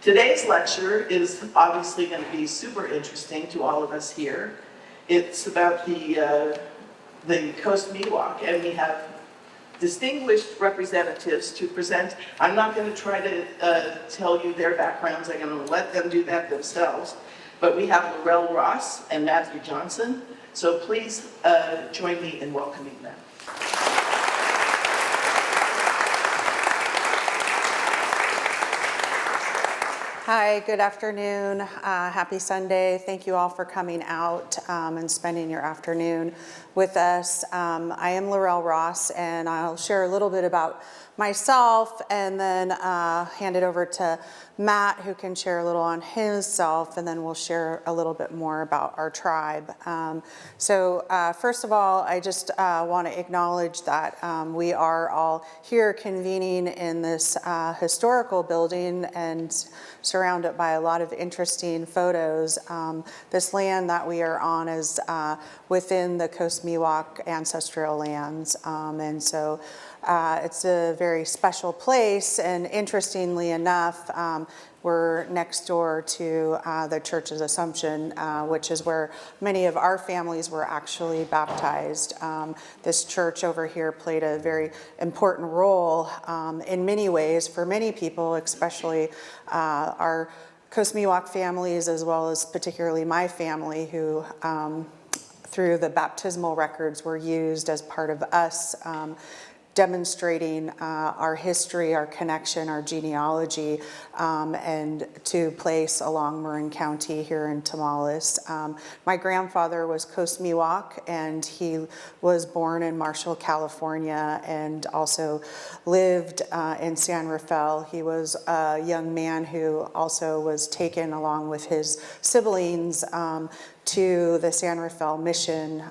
Today's lecture is obviously going to be super interesting to all of us here. It's about the Coast Miwok, and we have distinguished representatives to present. I'm not going to try to tell you their backgrounds. I'm going to let them do that themselves. But we have Laurel Ross and Matthew Johnson, so please join me in welcoming them. Hi, good afternoon. Happy Sunday. Thank you all for coming out and spending your afternoon with us. I am Laurel Ross, and I'll share a little bit about myself and then hand it over to Matt, who can share a little on himself, and then we'll share a little bit more about our tribe. First of all, I just want to acknowledge that we are all here convening in this historical building and surrounded by a lot of interesting photos. This land that we are on is within the Coast Miwok ancestral lands, it's a very special place, and interestingly enough, we're next door to the Church's Assumption, which is where many of our families were actually baptized. This church over here played a very important role in many ways for many people, especially our Coast Miwok families, as well as particularly my family, who through the baptismal records were used as part of us demonstrating our history, our connection, our genealogy, and to place along Marin County here in Tomales. My grandfather was Coast Miwok, and he was born in Marshall, California, and also lived in San Rafael. He was a young man who also was taken along with his siblings to the San Rafael mission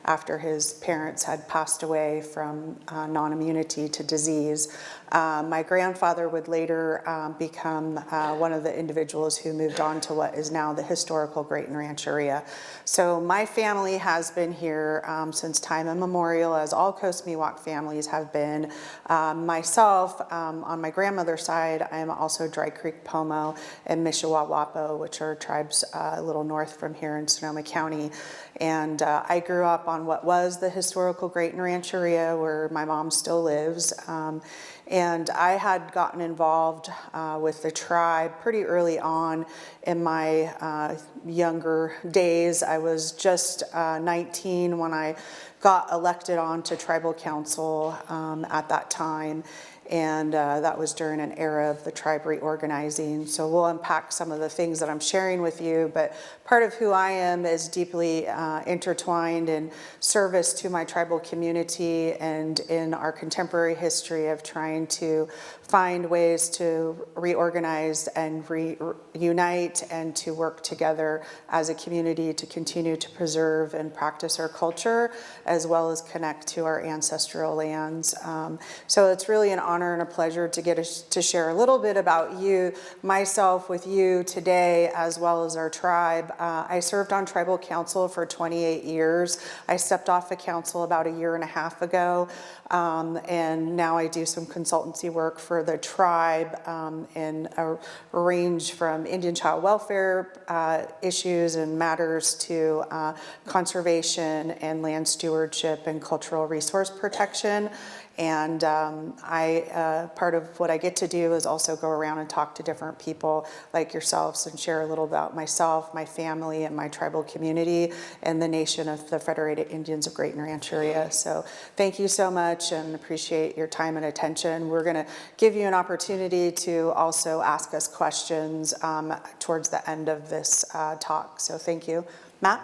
after his parents had passed away from non-immunity to disease. My grandfather would later become one of the individuals who moved on to what is now the historical Graton Rancheria. So my family has been here since time immemorial, as all Coast Miwok families have been. Myself, on my grandmother's side, I am also Dry Creek Pomo and Mishawawappo, which are tribes a little north from here in Sonoma County. And I grew up on what was the historical Graton Rancheria, where my mom still lives. And I had gotten involved with the tribe pretty early on in my younger days. I was just 19 when I got elected onto tribal council at that time. And that was during an era of the tribe reorganizing. So we'll unpack some of the things that I'm sharing with you, but part of who I am is deeply intertwined in service to my tribal community and in our contemporary history of trying to find ways to reorganize and reunite and to work together as a community to continue to preserve and practice our culture, as well as connect to our ancestral lands. So it's really an honor and a pleasure to get to share a little bit about myself with you today, as well as our tribe. I served on tribal council for 28 years. I stepped off the council about a year and a half ago, and now I do some consultancy work for the tribe in a range from Indian child welfare issues and matters to conservation and land stewardship and cultural resource protection. And part of what I get to do is also go around and talk to different people like yourselves and share a little about myself, my family, and my tribal community and the nation of the Federated Indians of Graton Rancheria. So thank you so much and appreciate your time and attention. We're going to give you an opportunity to also ask us questions towards the end of this talk. So thank you. Matt?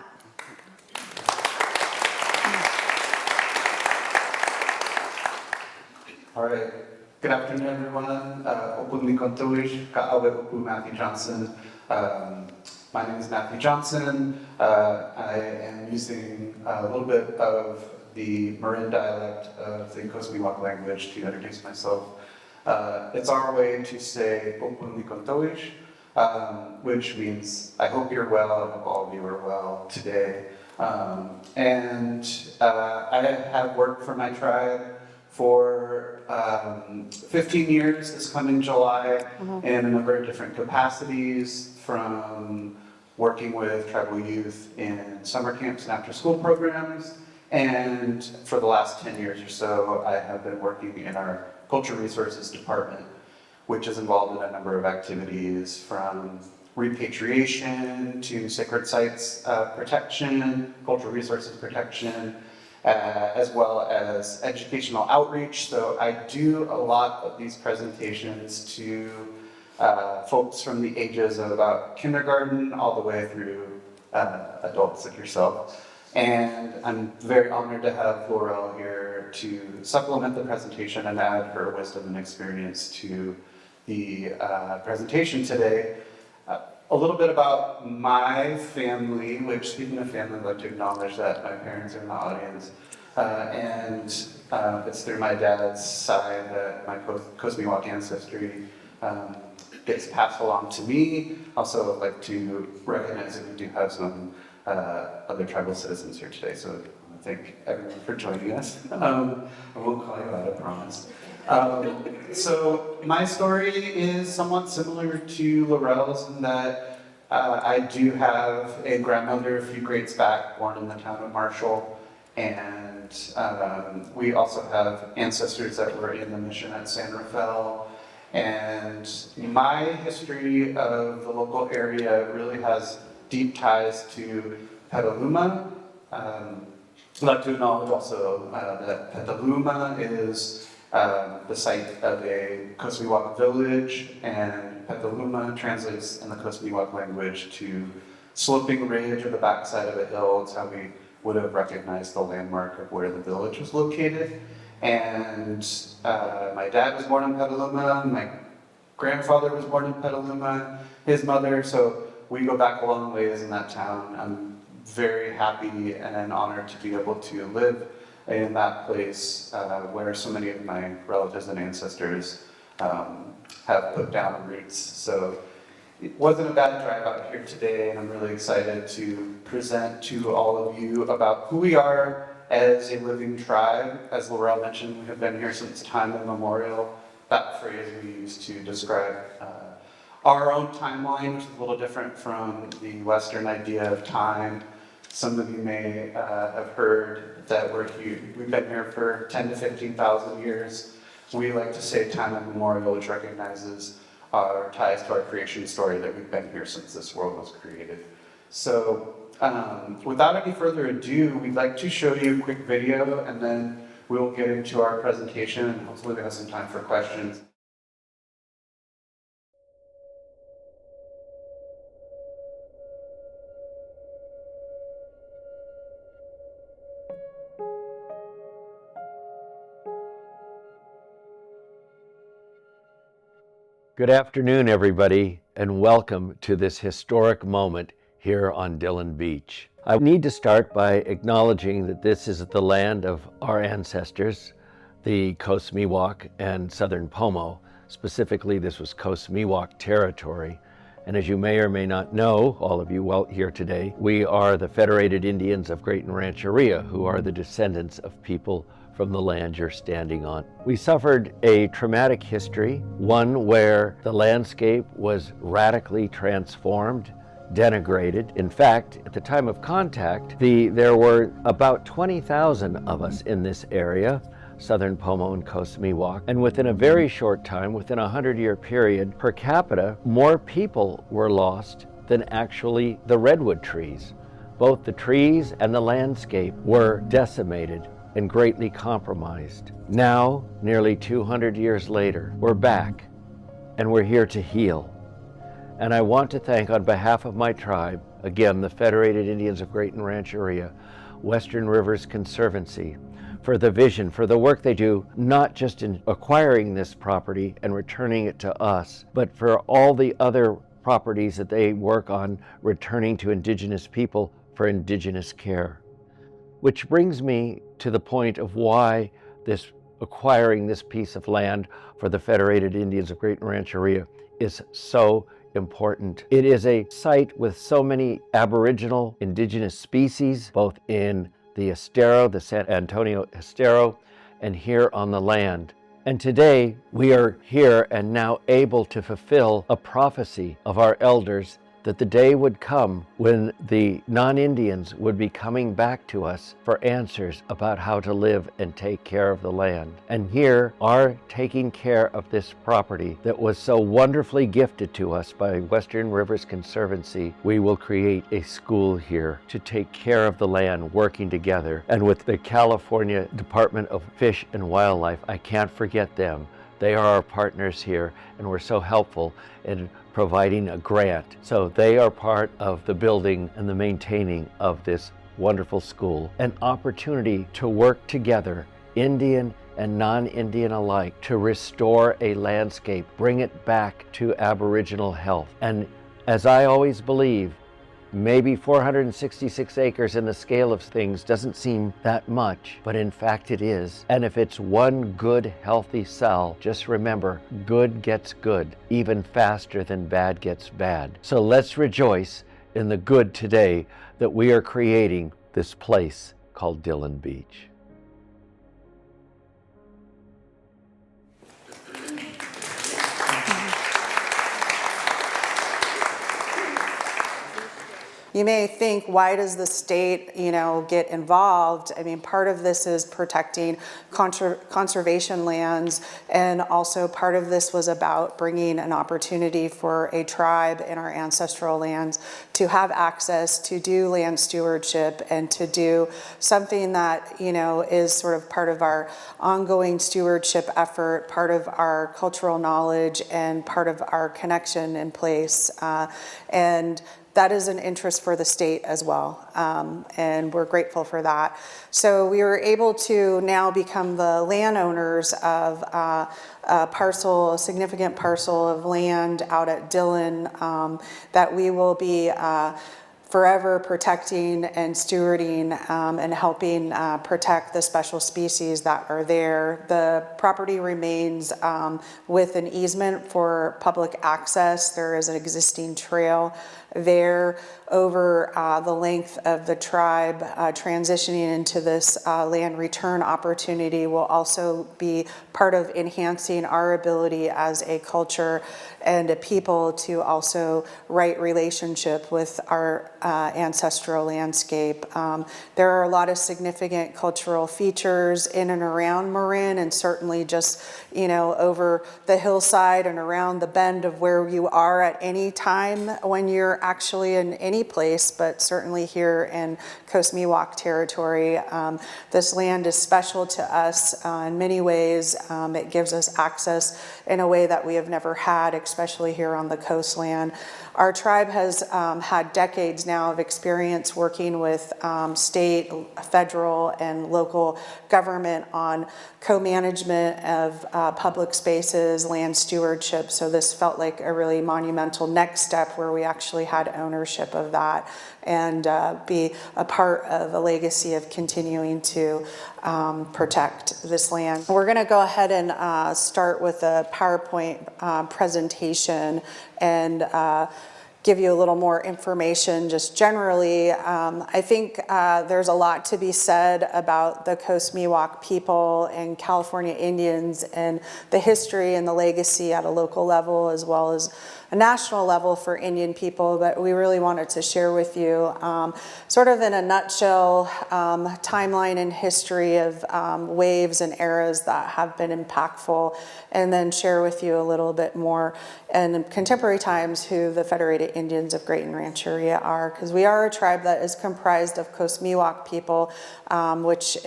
All right. Good afternoon, everyone. Openly Kontowish, Ka'awe Oku Matthew Johnson. My name is Matthew Johnson. I am using a little bit of the Marin dialect of the Coast Miwok language to introduce myself. It's our way to say Openly Kontowish, which means I hope you're well. I hope all of you are well today. I have worked for my tribe for 15 years this coming July in a number of different capacities, from working with tribal youth in summer camps and after-school programs, and for the last 10 years or so, I have been working in our Cultural Resources Department, which is involved in a number of activities from repatriation to sacred sites protection, cultural resources protection, as well as educational outreach. So I do a lot of these presentations to folks from the ages of about kindergarten all the way through adults like yourself. And I'm very honored to have Laurel here to supplement the presentation and add her wisdom and experience to the presentation today. A little bit about my family, which, speaking of family, I'd like to acknowledge that my parents are in the audience. It's through my dad's side that my Coast Miwok ancestry gets passed along to me. Also, I'd like to recognize that we do have some other tribal citizens here today, so I want to thank everyone for joining us. I won't call you out, I promise. So my story is somewhat similar to Laurel's in that I do have a grandmother a few grades back, born in the town of Marshall, and we also have ancestors that were in the mission at San Rafael. And my history of the local area really has deep ties to Petaluma. I'd like to acknowledge also that Petaluma is the site of a Coast Miwok village, and Petaluma translates in the Coast Miwok language to sloping ridge or the backside of a hill. It's how we would have recognized the landmark of where the village was located. And my dad was born in Petaluma, my grandfather was born in Petaluma, his mother, so we go back a long ways in that town. I'm very happy and honored to be able to live in that place where so many of my relatives and ancestors have put down roots. So it wasn't a bad drive out here today, and I'm really excited to present to all of you about who we are as a living tribe. As Laurel mentioned, we have been here since time immemorial. That phrase we use to describe our own timeline, which is a little different from the Western idea of time. Some of you may have heard that we've been here for 10 to 15,000 years. We like to say time immemorial, which recognizes our ties to our creation story, that we've been here since this world was created. So without any further ado, we'd like to show you a quick video, and then we'll get into our presentation, and hopefully we have some time for questions. Good afternoon, everybody, and welcome to this historic moment here on Dillon Beach. I need to start by acknowledging that this is the land of our ancestors, the Coast Miwok and Southern Pomo. Specifically, this was Coast Miwok territory. And as you may or may not know, all of you here today, we are the Federated Indians of Graton, Rancheria, who are the descendants of people from the land you're standing on. We suffered a traumatic history, one where the landscape was radically transformed, denigrated. In fact, at the time of contact, there were about 20,000 of us in this area, Southern Pomo and Coast Miwok, and within a very short time, within a 100-year period, per capita, more people were lost than actually the redwood trees. Both the trees and the landscape were decimated and greatly compromised. Now, nearly 200 years later, we're back, and we're here to heal. And I want to thank, on behalf of my tribe, again, the Federated Indians of Graton Rancheria, Western Rivers Conservancy, for the vision, for the work they do, not just in acquiring this property and returning it to us, but for all the other properties that they work on returning to Indigenous people for Indigenous care. Which brings me to the point of why acquiring this piece of land for the Federated Indians of Graton Rancheria is so important. It is a site with so many Aboriginal Indigenous species, both in the Estero, the San Antonio Estero, and here on the land. And today we are here and now able to fulfill a prophecy of our elders that the day would come when the non-Indians would be coming back to us for answers about how to live and take care of the land. And here are taking care of this property that was so wonderfully gifted to us by Western Rivers Conservancy. We will create a school here to take care of the land, working together. And with the California Department of Fish and Wildlife, I can't forget them. They are our partners here and were so helpful in providing a grant. So they are part of the building and the maintaining of this wonderful school. An opportunity to work together, Indian and non-Indian alike, to restore a landscape, bring it back to Aboriginal health. And as I always believe, maybe 466 acres in the scale of things doesn't seem that much, but in fact it is. And if it's one good, healthy cell, just remember, good gets good, even faster than bad gets bad. So let's rejoice in the good today that we are creating this place called Dillon Beach. You may think, why does the state, get involved? I mean, part of this is protecting conservation lands, and also part of this was about bringing an opportunity for a tribe in our ancestral lands to have access to do land stewardship and to do something that, is sort of part of our ongoing stewardship effort, part of our cultural knowledge, and part of our connection in place. And that is an interest for the state as well, and we're grateful for that. So we were able to now become the landowners of a significant parcel of land out at Dillon that we will be forever protecting and stewarding and helping protect the special species that are there. The property remains with an easement for public access. There is an existing trail there over the length of the tribe. Transitioning into this land return opportunity will also be part of enhancing our ability as a culture and a people to also right relationship with our ancestral landscape. There are a lot of significant cultural features in and around Marin, and certainly just over the hillside and around the bend of where you are at any time when you're actually in any place, but certainly here in Coast Miwok territory. This land is special to us in many ways. It gives us access in a way that we have never had, especially here on the coastland. Our tribe has had decades now of experience working with state, federal, and local government on co-management of public spaces, land stewardship. So this felt like a really monumental next step where we actually had ownership of that and be a part of a legacy of continuing to protect this land. We're going to go ahead and start with a PowerPoint presentation and give you a little more information just generally. I think there's a lot to be said about the Coast Miwok people and California Indians and the history and the legacy at a local level as well as a national level for Indian people, but we really wanted to share with you sort of in a nutshell timeline and history of waves and eras that have been impactful, and then share with you a little bit more in contemporary times who the Federated Indians of Graton Rancheria are, because we are a tribe that is comprised of Coast Miwok people, which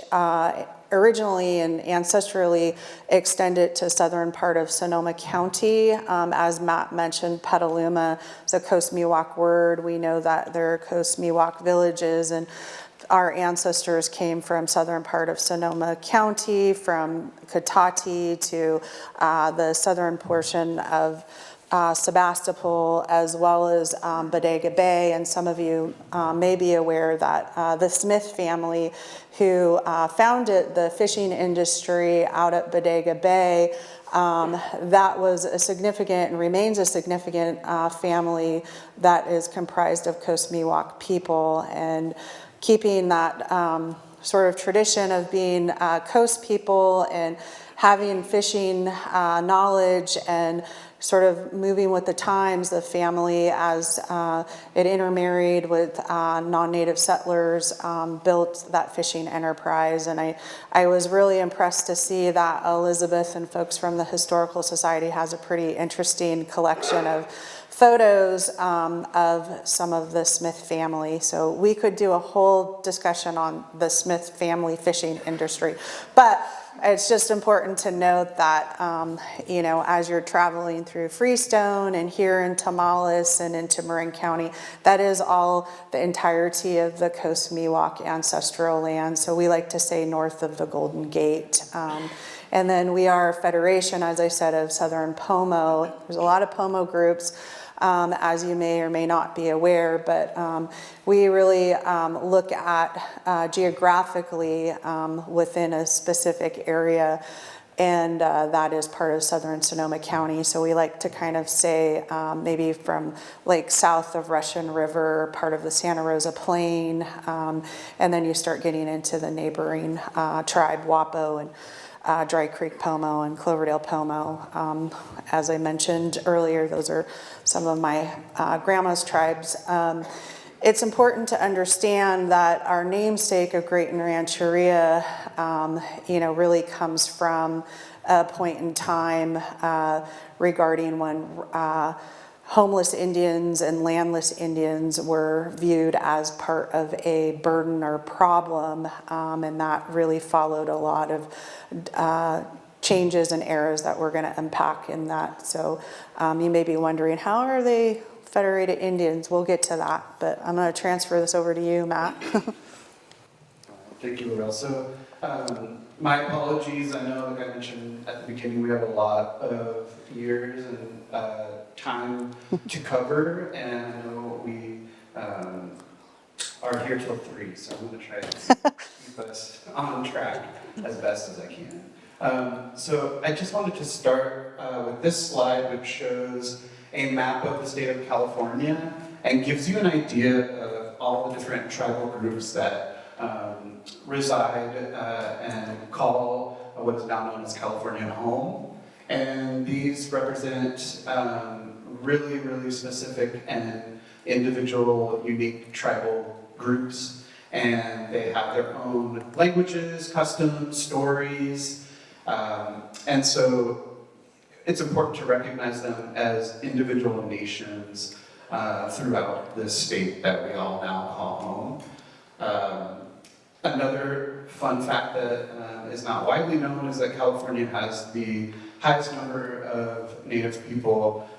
originally and ancestrally extended to southern part of Sonoma County. As Matt mentioned, Petaluma is a Coast Miwok word. We know that there are Coast Miwok villages, and our ancestors came from southern part of Sonoma County, from Cotati to the southern portion of Sebastopol, as well as Bodega Bay. And some of you may be aware that the Smith family, who founded the fishing industry out at Bodega Bay, that was a significant and remains a significant family that is comprised of Coast Miwok people, and keeping that sort of tradition of being coast people and having fishing knowledge and sort of moving with the times. The family, as it intermarried with non-native settlers, built that fishing enterprise. And I was really impressed to see that Elizabeth and folks from the Historical Society has a pretty interesting collection of photos of some of the Smith family. So we could do a whole discussion on the Smith family fishing industry. But it's just important to note that, as you're traveling through Freestone and here in Tomales and into Marin County, that is all the entirety of the Coast Miwok ancestral land. So we like to say north of the Golden Gate. And then we are a federation, as I said, of Southern Pomo. There's a lot of Pomo groups, as you may or may not be aware, but we really look at geographically within a specific area, and that is part of Southern Sonoma County. So we like to kind of say maybe from like south of Russian River, part of the Santa Rosa Plain, and then you start getting into the neighboring tribe, Wapo, and Dry Creek Pomo and Cloverdale Pomo. As I mentioned earlier, those are some of my grandma's tribes. It's important to understand that our namesake of Graton Rancheria, really comes from a point in time regarding when homeless Indians and landless Indians were viewed as part of a burden or problem, and that really followed a lot of changes and eras that we're going to unpack in that. So you may be wondering, how are they Federated Indians? We'll get to that, but I'm going to transfer this over to you, Matt. Thank you, Laurel. So my apologies. I know, like I mentioned at the beginning, we have a lot of years and time to cover, and I know we are here till 3, so I'm going to try to keep us on track as best as I can. So I just wanted to start with this slide, which shows a map of the state of California and gives you an idea of all the different tribal groups that reside and call what is now known as California home. And these represent really, really specific and individual, unique tribal groups. And they have their own languages, customs, stories. And so it's important to recognize them as individual nations throughout this state that we all now call home. Another fun fact that is not widely known is that California has the highest number of Native people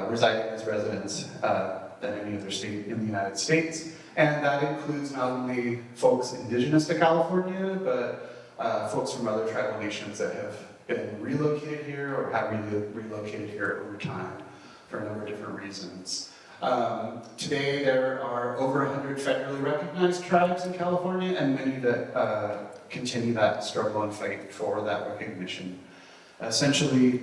residing as residents than any other state in the United States. And that includes not only folks indigenous to California, but folks from other tribal nations that have been relocated here or have relocated here over time for a number of different reasons. Today there are over 100 federally recognized tribes in California, and many that continue that struggle and fight for that recognition. Essentially,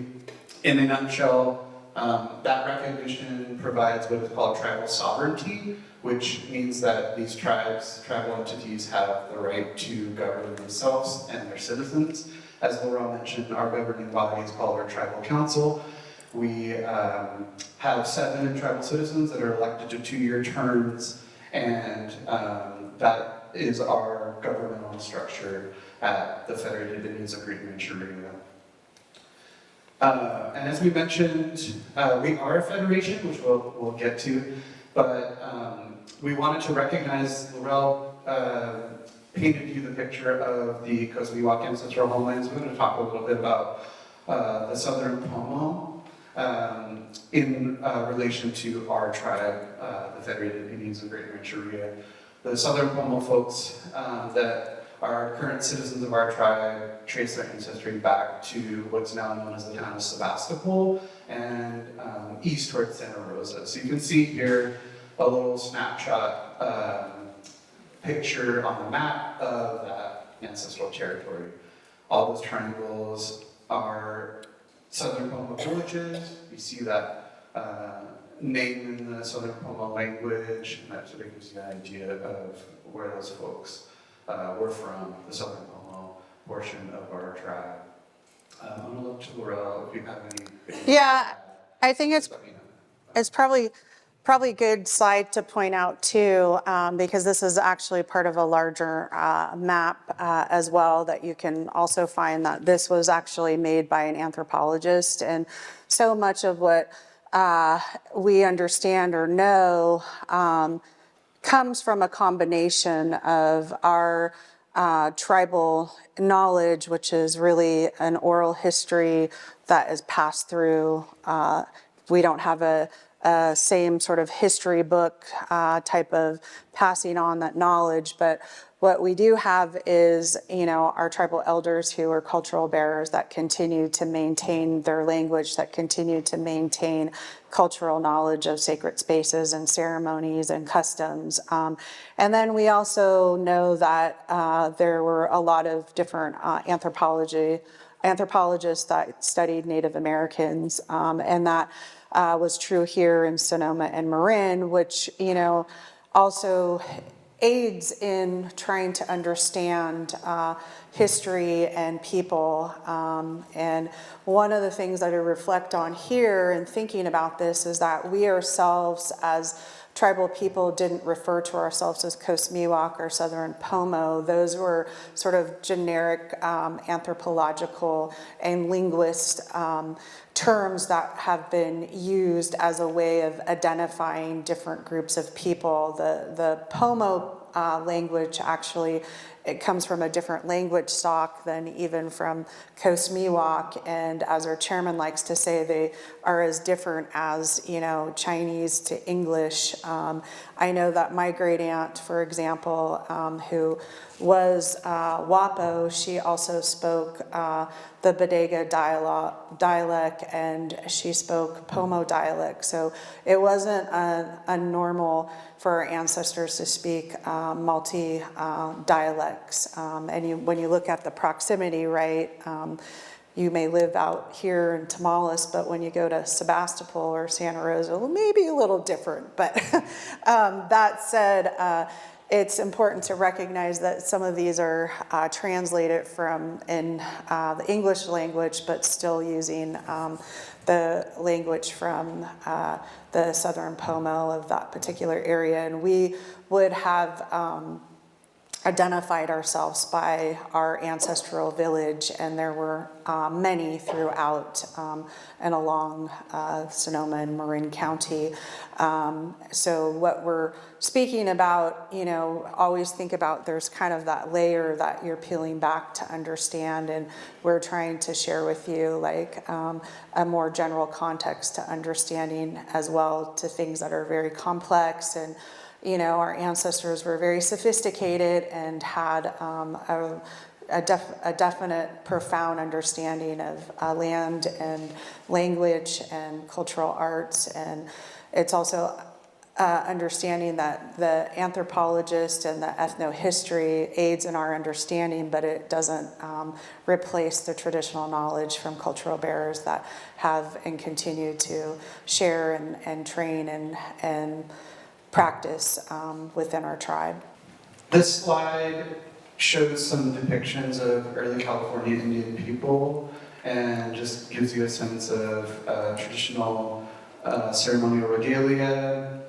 in a nutshell, that recognition provides what is called tribal sovereignty, which means that these tribes, tribal entities, have the right to govern themselves and their citizens. As Laurel mentioned, our governing body is called our tribal council. We have 7 tribal citizens that are elected to 2-year terms, and that is our governmental structure at the Federated Indians of Graton Rancheria. And as we mentioned, we are a federation, which we'll get to, but we wanted to recognize, Laurel painted you the picture of the Coast Miwok ancestral homelands. We're going to talk a little bit about the Southern Pomo in relation to our tribe, the Federated Indians of Graton Rancheria. The Southern Pomo folks that are current citizens of our tribe trace their ancestry back to what's now known as the town of Sebastopol and east towards Santa Rosa. So you can see here a little snapshot picture on the map of that ancestral territory. All those triangles are Southern Pomo villages. You see that name in the Southern Pomo language, and that sort of gives you an idea of where those folks we're from the Southern Pomo portion of our tribe. I'm gonna look to Laurel if you have any. Yeah, I think it's Let me know. It's probably good slide to point out too, because this is actually part of a larger map as well that you can also find that this was actually made by an anthropologist, and so much of what we understand or know comes from a combination of our tribal knowledge, which is really an oral history that is passed through. We don't have a same sort of history book type of passing on that knowledge, but what we do have is, our tribal elders who are cultural bearers that continue to maintain their language, that continue to maintain cultural knowledge of sacred spaces and ceremonies and customs. And then we also know that there were a lot of different anthropologists that studied Native Americans, and that was true here in Sonoma and Marin, which, also aids in trying to understand history and people. And one of the things that I reflect on here in thinking about this is that we ourselves as tribal people didn't refer to ourselves as Coast Miwok or Southern Pomo. Those were sort of generic anthropological and linguist terms that have been used as a way of identifying different groups of people. The Pomo language actually, it comes from a different language stock than even from Coast Miwok, and as our chairman likes to say, they are as different as, Chinese to English. I know that my great aunt, for example, who was Wapo, she also spoke the Bodega dialect, and she spoke Pomo dialect. So it wasn't a normal for our ancestors to speak multi-dialects. And when you look at the proximity, right, you may live out here in Tomales, but when you go to Sebastopol or Santa Rosa, well, maybe a little different. But that said, it's important to recognize that some of these are translated from in the English language, but still using the language from the Southern Pomo of that particular area. And we would have identified ourselves by our ancestral village, and there were many throughout and along Sonoma and Marin County. So what we're speaking about, always think about there's kind of that layer that you're peeling back to understand, and we're trying to share with you like a more general context to understanding as well to things that are very complex. And our ancestors were very sophisticated and had a definite, profound understanding of land and language and cultural arts. And it's also understanding that the anthropologist and the ethnohistory aids in our understanding, but it doesn't replace the traditional knowledge from cultural bearers that have and continue to share and train and practice within our tribe. This slide shows some depictions of early California Indian people and just gives you a sense of traditional ceremonial regalia.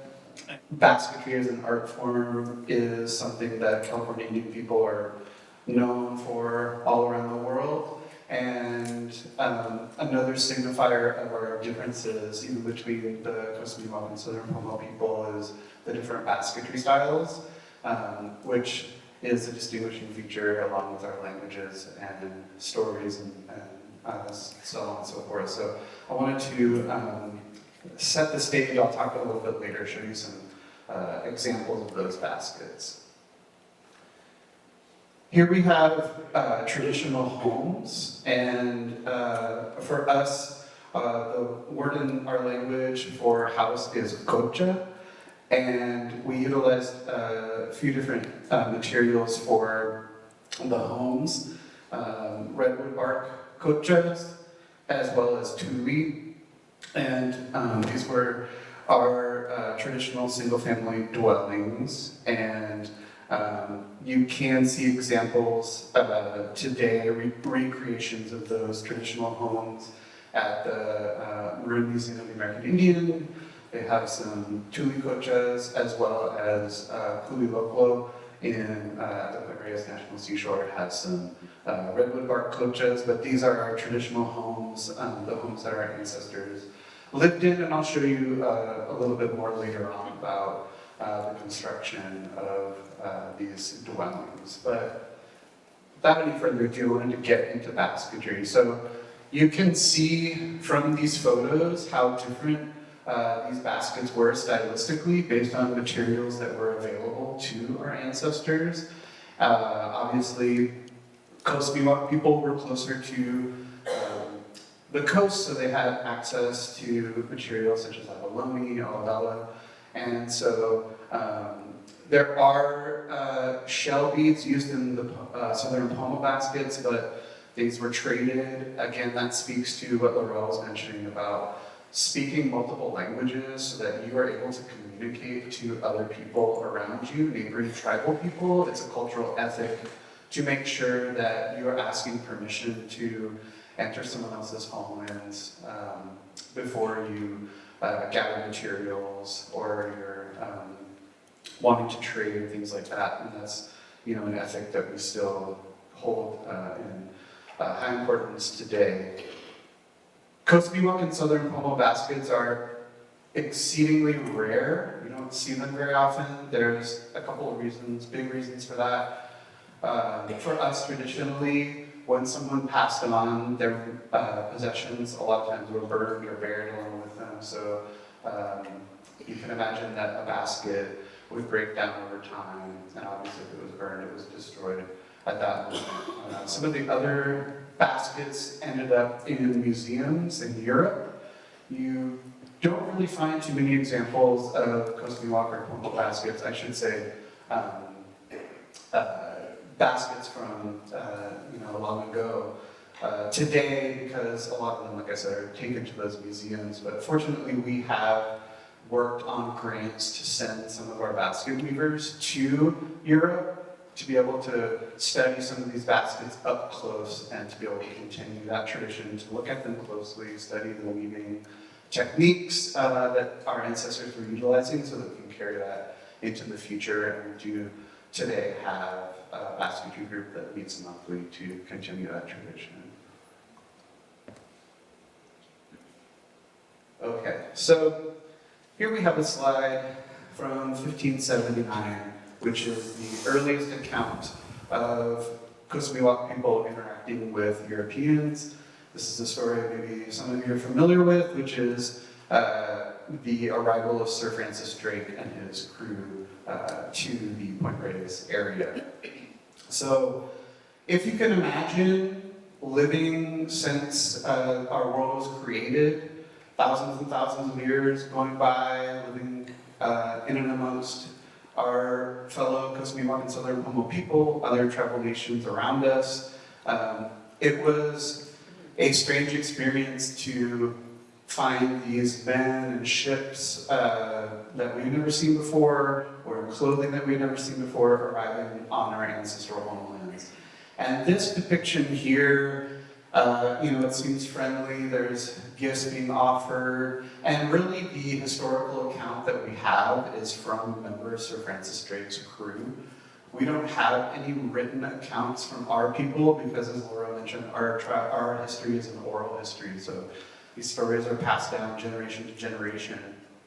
Basketry as an art form is something that California Indian people are known for all around the world. And another signifier of our differences, even between the Coast Miwok and Southern Pomo people, is the different basketry styles, which is a distinguishing feature along with our languages and stories and so on and so forth. So I wanted to set the stage. I'll talk a little bit later, show you some examples of those baskets. Here we have traditional homes, and for us, the word in our language for house is kocha, and we utilized a few different materials for the homes, redwood bark kochas, as well as tui, and these were our traditional single-family dwellings, and You can see examples today, recreations of those traditional homes at the Marin Museum of the American Indian. They have some tulicochas as well as culiloclo in the Point Reyes National Seashore. It has some redwood bark cochas, but these are our traditional homes, the homes that our ancestors lived in, and I'll show you a little bit more later on about the construction of these dwellings. But without any further ado, I wanted to get into basketry. So you can see from these photos how different these baskets were stylistically based on materials that were available to our ancestors. Obviously, Coast Miwok people were closer to the coast, so they had access to materials such as abalone, alabella, and so there are shell beads used in the southern pomo baskets, but these were traded. Again, that speaks to what Laurel was mentioning about speaking multiple languages so that you are able to communicate to other people around you, neighboring tribal people. It's a cultural ethic to make sure that you are asking permission to enter someone else's homelands before you gather materials or you're wanting to trade, things like that. And that's, an ethic that we still hold in high importance today. Coast Miwok and Southern Pomo baskets are exceedingly rare. You don't see them very often. There's a couple of reasons, big reasons for that. For us, traditionally, when someone passed on their possessions, a lot of times were burned or buried along with them. So you can imagine that a basket would break down over time, and obviously if it was burned, it was destroyed at that moment. Some of the other baskets ended up in museums in Europe. You don't really find too many examples of Coast Miwok or Pomo baskets, I should say, baskets from long ago. Today, because a lot of them, like I said, are taken to those museums, but fortunately we have worked on grants to send some of our basket weavers to Europe to be able to study some of these baskets up close and to be able to continue that tradition, to look at them closely, study the weaving techniques that our ancestors were utilizing so that we can carry that into the future. And we do today have a basketry group that meets monthly to continue that tradition. Okay, so here we have a slide from 1579, which is the earliest account of Coast Miwok people interacting with Europeans. This is a story maybe some of you are familiar with, which is the arrival of Sir Francis Drake and his crew to the Point Reyes area. So if you can imagine living since our world was created, thousands and thousands of years going by, living in and amongst our fellow Coast Miwok and Southern Pomo people, other tribal nations around us. It was a strange experience to find these men and ships that we've never seen before, or clothing that we've never seen before, arriving on our ancestral homelands. And this depiction here, it seems friendly, there's gifts being offered, and really the historical account that we have is from a member of Sir Francis Drake's crew. We don't have any written accounts from our people because, as Laura mentioned, our history is an oral history, so these stories are passed down generation to generation.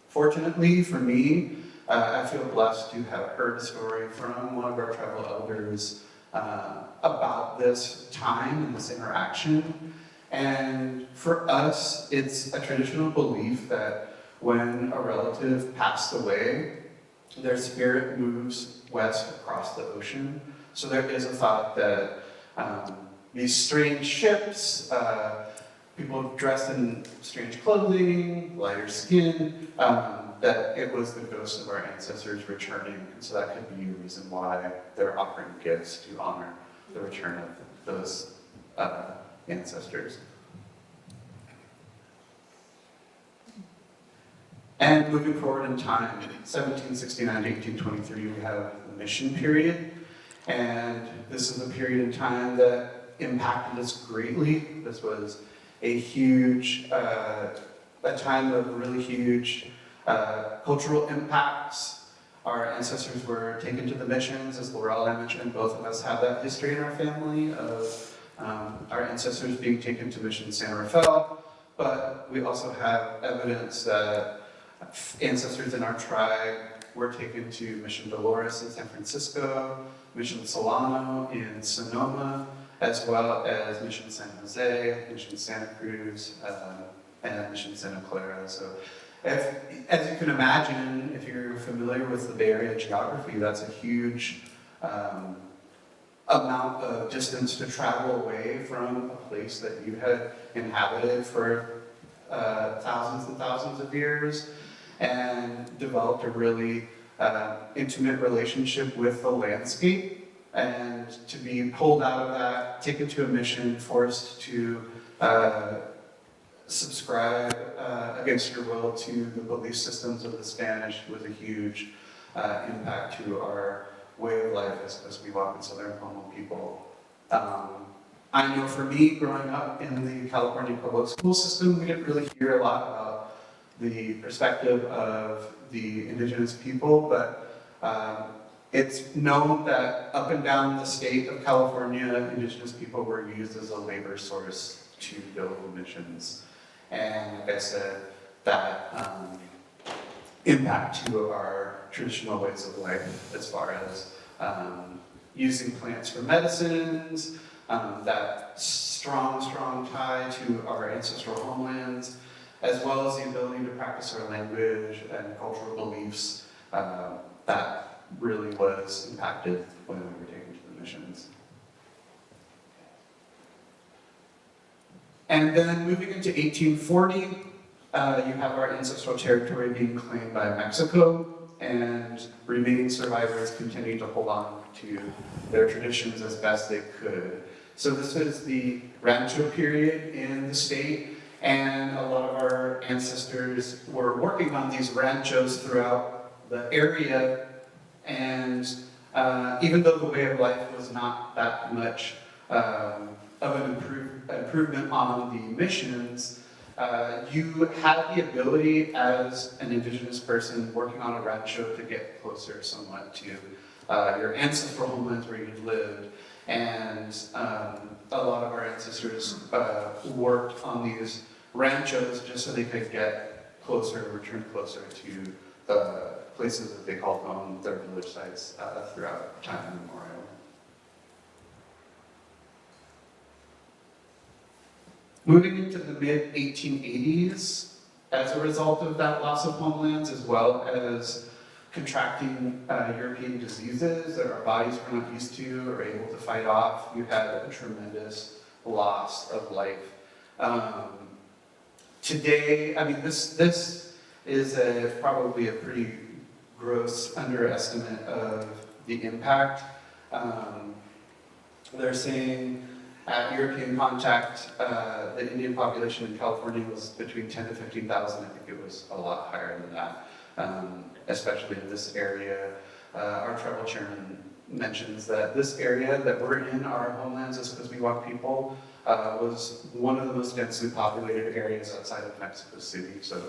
Fortunately for me, I feel blessed to have heard a story from one of our tribal elders about this time and this interaction. And for us, it's a traditional belief that when a relative passed away, their spirit moves west across the ocean. So there is a thought that these strange ships, people dressed in strange clothing, lighter skin, that it was the ghost of our ancestors returning. And so that could be a reason why they're offering gifts to honor the return of those ancestors. And moving forward in time, 1769 to 1823, we have the mission period. And this is a period in time that impacted us greatly. This was a huge, a time of really huge cultural impacts. Our ancestors were taken to the missions, as Laurel mentioned. Both of us have that history in our family of our ancestors being taken to Mission San Rafael, but we also have evidence that ancestors in our tribe were taken to Mission Dolores in San Francisco, Mission Solano in Sonoma, as well as Mission San Jose, Mission Santa Cruz, and Mission Santa Clara. So, as you can imagine, if you're familiar with the Bay Area geography, that's a huge amount of distance to travel away from a place that you had inhabited for thousands and thousands of years, and developed a really intimate relationship with the landscape. And to be pulled out of that, taken to a mission, forced to subscribe against your will to the belief systems of the Spanish was a huge impact to our way of life as Coast Miwok and Southern Pomo people. I know for me, growing up in the California public school system, we didn't really hear a lot about the perspective of the indigenous people, but it's known that up and down the state of California, indigenous people were used as a labor source to build missions. And like I said, that impact to our traditional ways of life as far as using plants for medicines, that strong tie to our ancestral homelands, as well as the ability to practice our language and cultural beliefs, that really was impacted when we were taken to the missions. And then moving into 1840, you have our ancestral territory being claimed by Mexico, and remaining survivors continue to hold on to their traditions as best they could. So this is the Rancho period in the state, and a lot of our ancestors were working on these ranchos throughout the area, and even though the way of life was not that much of an improvement on the missions, you had the ability as an indigenous person working on a rancho to get closer somewhat to your ancestral homelands where you lived. And a lot of our ancestors worked on these ranchos just so they could get closer, return closer to the places that they called home, their village sites throughout time immemorial. Moving into the mid-1880s, as a result of that loss of homelands, as well as contracting European diseases that our bodies were not used to or able to fight off, you had a tremendous loss of life. Today, I mean, this is probably a pretty gross underestimate of the impact. They're saying at European contact, the Indian population in California was between 10 to 15,000. I think it was a lot higher than that, especially in this area. Our tribal chairman mentions that this area that we're in, our homelands as Coast Miwok people, was one of the most densely populated areas outside of Mexico City. So,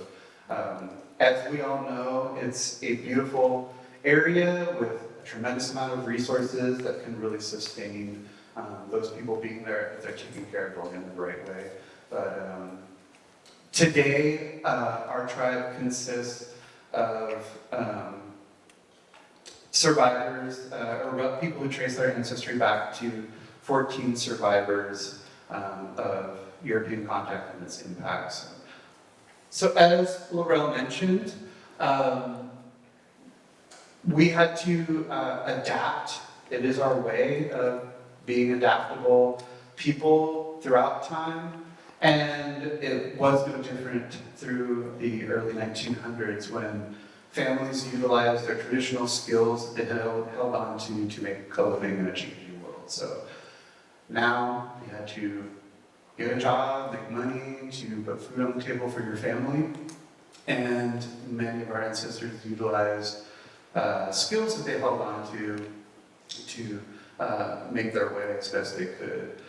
as we all know, it's a beautiful area with a tremendous amount of resources that can really sustain those people being there if they're taken care of in the right way. But today, our tribe consists of survivors, or people who trace their ancestry back to 14 survivors of European contact and its impacts. So as Laurel mentioned, we had to adapt. It is our way of being adaptable people throughout time, and it was no different through the early 1900s when families utilized their traditional skills that they held on to make a living in a changing world. So now you had to get a job, make money to put food on the table for your family, and many of our ancestors utilized skills that they held on to make their way as best they could.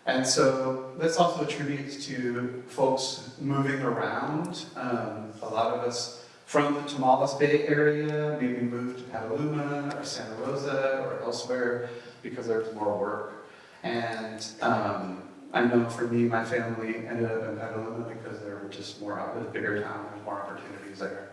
And so this also attributes to folks moving around. A lot of us from the Tomales Bay area maybe moved to Petaluma or Santa Rosa or elsewhere because there's more work. And I know for me, my family ended up in Petaluma because there were just more, it was a bigger town, there's more opportunities there.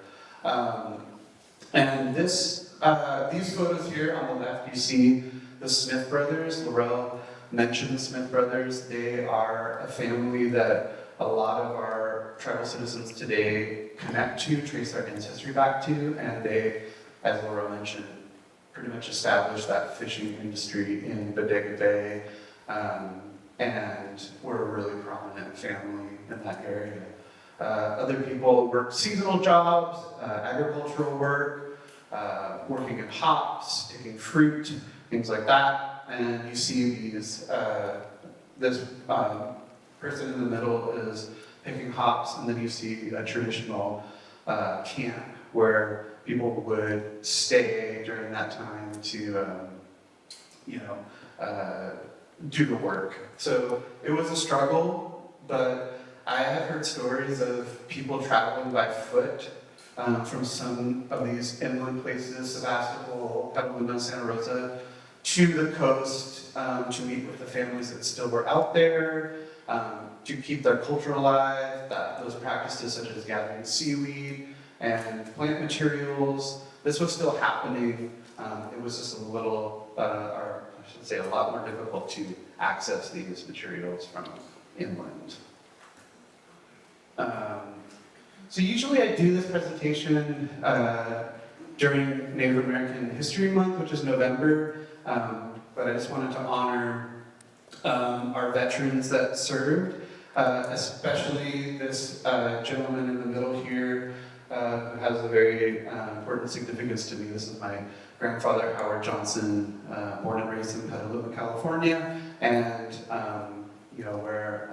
And these photos here on the left, you see the Smith brothers. Laurel mentioned the Smith brothers. They are a family that a lot of our tribal citizens today connect to, trace their ancestry back to, and they, as Laurel mentioned, pretty much established that fishing industry in Bodega Bay, and were a really prominent family in that area. Other people worked seasonal jobs, agricultural work, working in hops, picking fruit, things like that. And you see these, this person in the middle is picking hops, and then you see a traditional camp where people would stay during that time to, do the work. So it was a struggle, but I have heard stories of people traveling by foot from some of these inland places, Sebastopol, Petaluma, Santa Rosa, to the coast to meet with the families that still were out there, to keep their culture alive, those practices such as gathering seaweed and plant materials. This was still happening. It was just a little, or I should say a lot more difficult to access these materials from inland. So usually I do this presentation during Native American History Month, which is November, but I just wanted to honor our veterans that served, especially this gentleman in the middle here who has a very important significance to me. This is my grandfather, Howard Johnson, born and raised in Petaluma, California, and where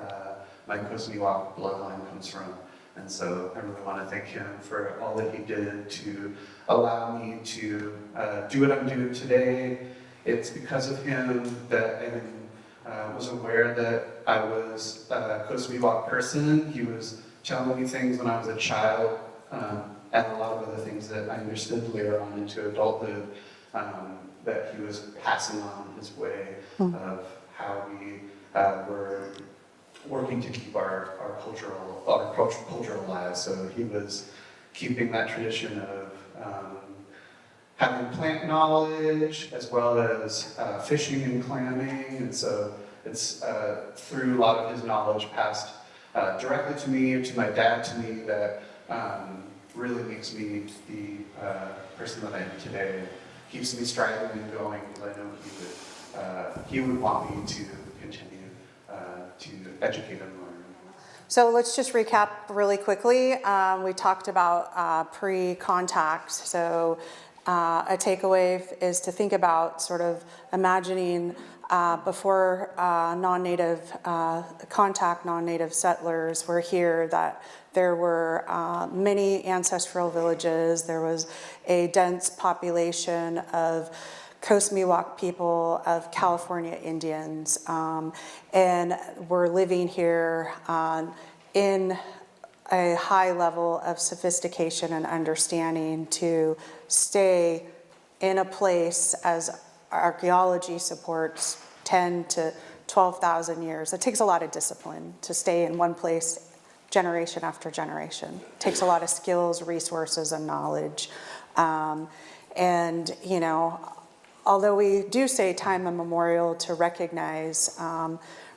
my Coast Miwok bloodline comes from. And so I really want to thank him for all that he did to allow me to do what I'm doing today. It's because of him that I was aware that I was a Coast Miwok person. He was telling me things when I was a child, and a lot of other things that I understood later on into adulthood, that he was passing on his way of how we were working to keep our cultural lives. So he was keeping that tradition of having plant knowledge as well as fishing and clamming, and so it's through a lot of his knowledge passed directly to me or to my dad to me that really makes me the person that I am today. Keeps me striving and going because I know he would want me to continue to educate and learn. So let's just recap really quickly. We talked about pre-contact. So a takeaway is to think about sort of imagining before non-native contact, non-native settlers were here, that there were many ancestral villages. There was a dense population of Coast Miwok people, of California Indians, and were living here in a high level of sophistication and understanding to stay in a place, as archaeology supports, 10 to 12,000 years. It takes a lot of discipline to stay in one place generation after generation. It takes a lot of skills, resources, and knowledge. Although we do say time immemorial to recognize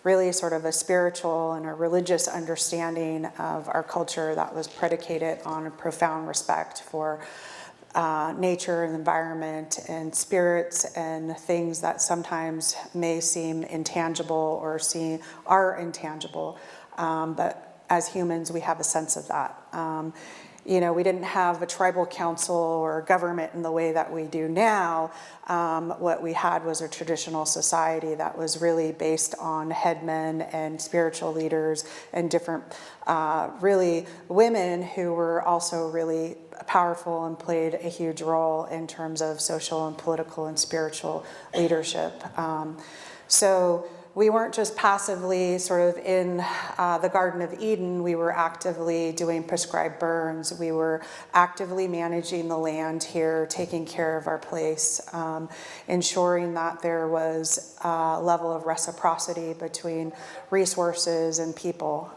really sort of a spiritual and a religious understanding of our culture that was predicated on a profound respect for nature and environment and spirits and things that sometimes may seem intangible or are intangible, but as humans we have a sense of that. we didn't have a tribal council or government in the way that we do now. What we had was a traditional society that was really based on headmen and spiritual leaders and different, really women who were also really powerful and played a huge role in terms of social and political and spiritual leadership. So we weren't just passively sort of in the Garden of Eden, we were actively doing prescribed burns. We were actively managing the land here, taking care of our place, ensuring that there was a level of reciprocity between resources and people.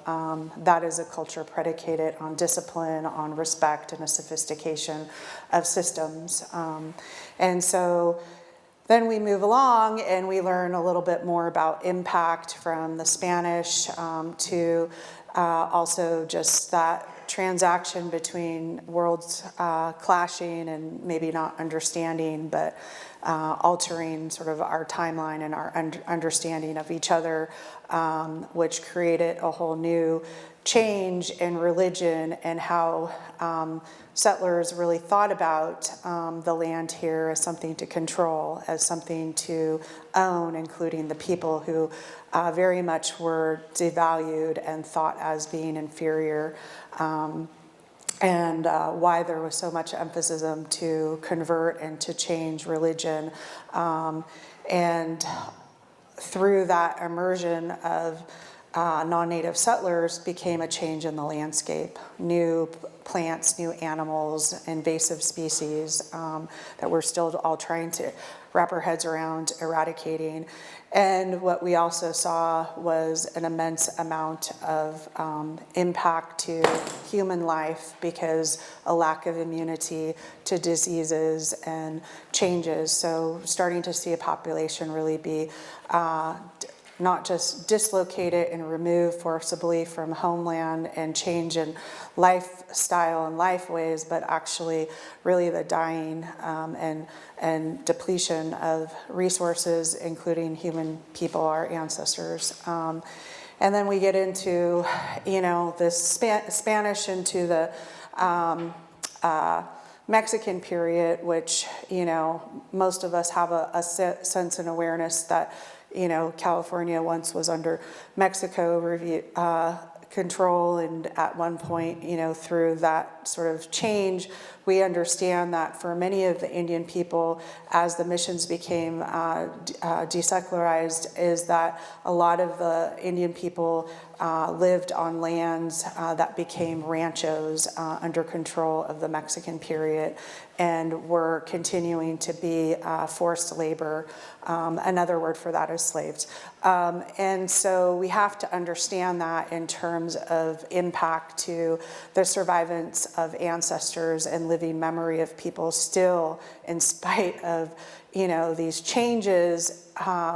That is a culture predicated on discipline, on respect, and a sophistication of systems. And so then we move along and we learn a little bit more about impact from the Spanish to also just that transaction between worlds clashing and maybe not understanding, but altering sort of our timeline and our understanding of each other, which created a whole new change in religion and how settlers really thought about the land here as something to control, as something to own, including the people who very much were devalued and thought as being inferior, and why there was so much emphasis to convert and to change religion. And through that immersion of non-native settlers became a change in the landscape. New plants, new animals, invasive species that we're still all trying to wrap our heads around eradicating. And what we also saw was an immense amount of impact to human life because a lack of immunity to diseases and changes. So starting to see a population really be not just dislocated and removed forcibly from homeland and change in lifestyle and life ways, but actually really the dying and depletion of resources, including human people, our ancestors. And then we get into, this Spanish into the Mexican period, which, most of us have a sense and awareness that California once was under Mexico control, and at one point, through that sort of change, we understand that for many of the Indian people, as the missions became desecularized, is that a lot of the Indian people lived on lands that became ranchos under control of the Mexican period and were continuing to be forced labor. Another word for that is slaves. And so we have to understand that in terms of impact to the survivance of ancestors and living memory of people still, in spite of these changes,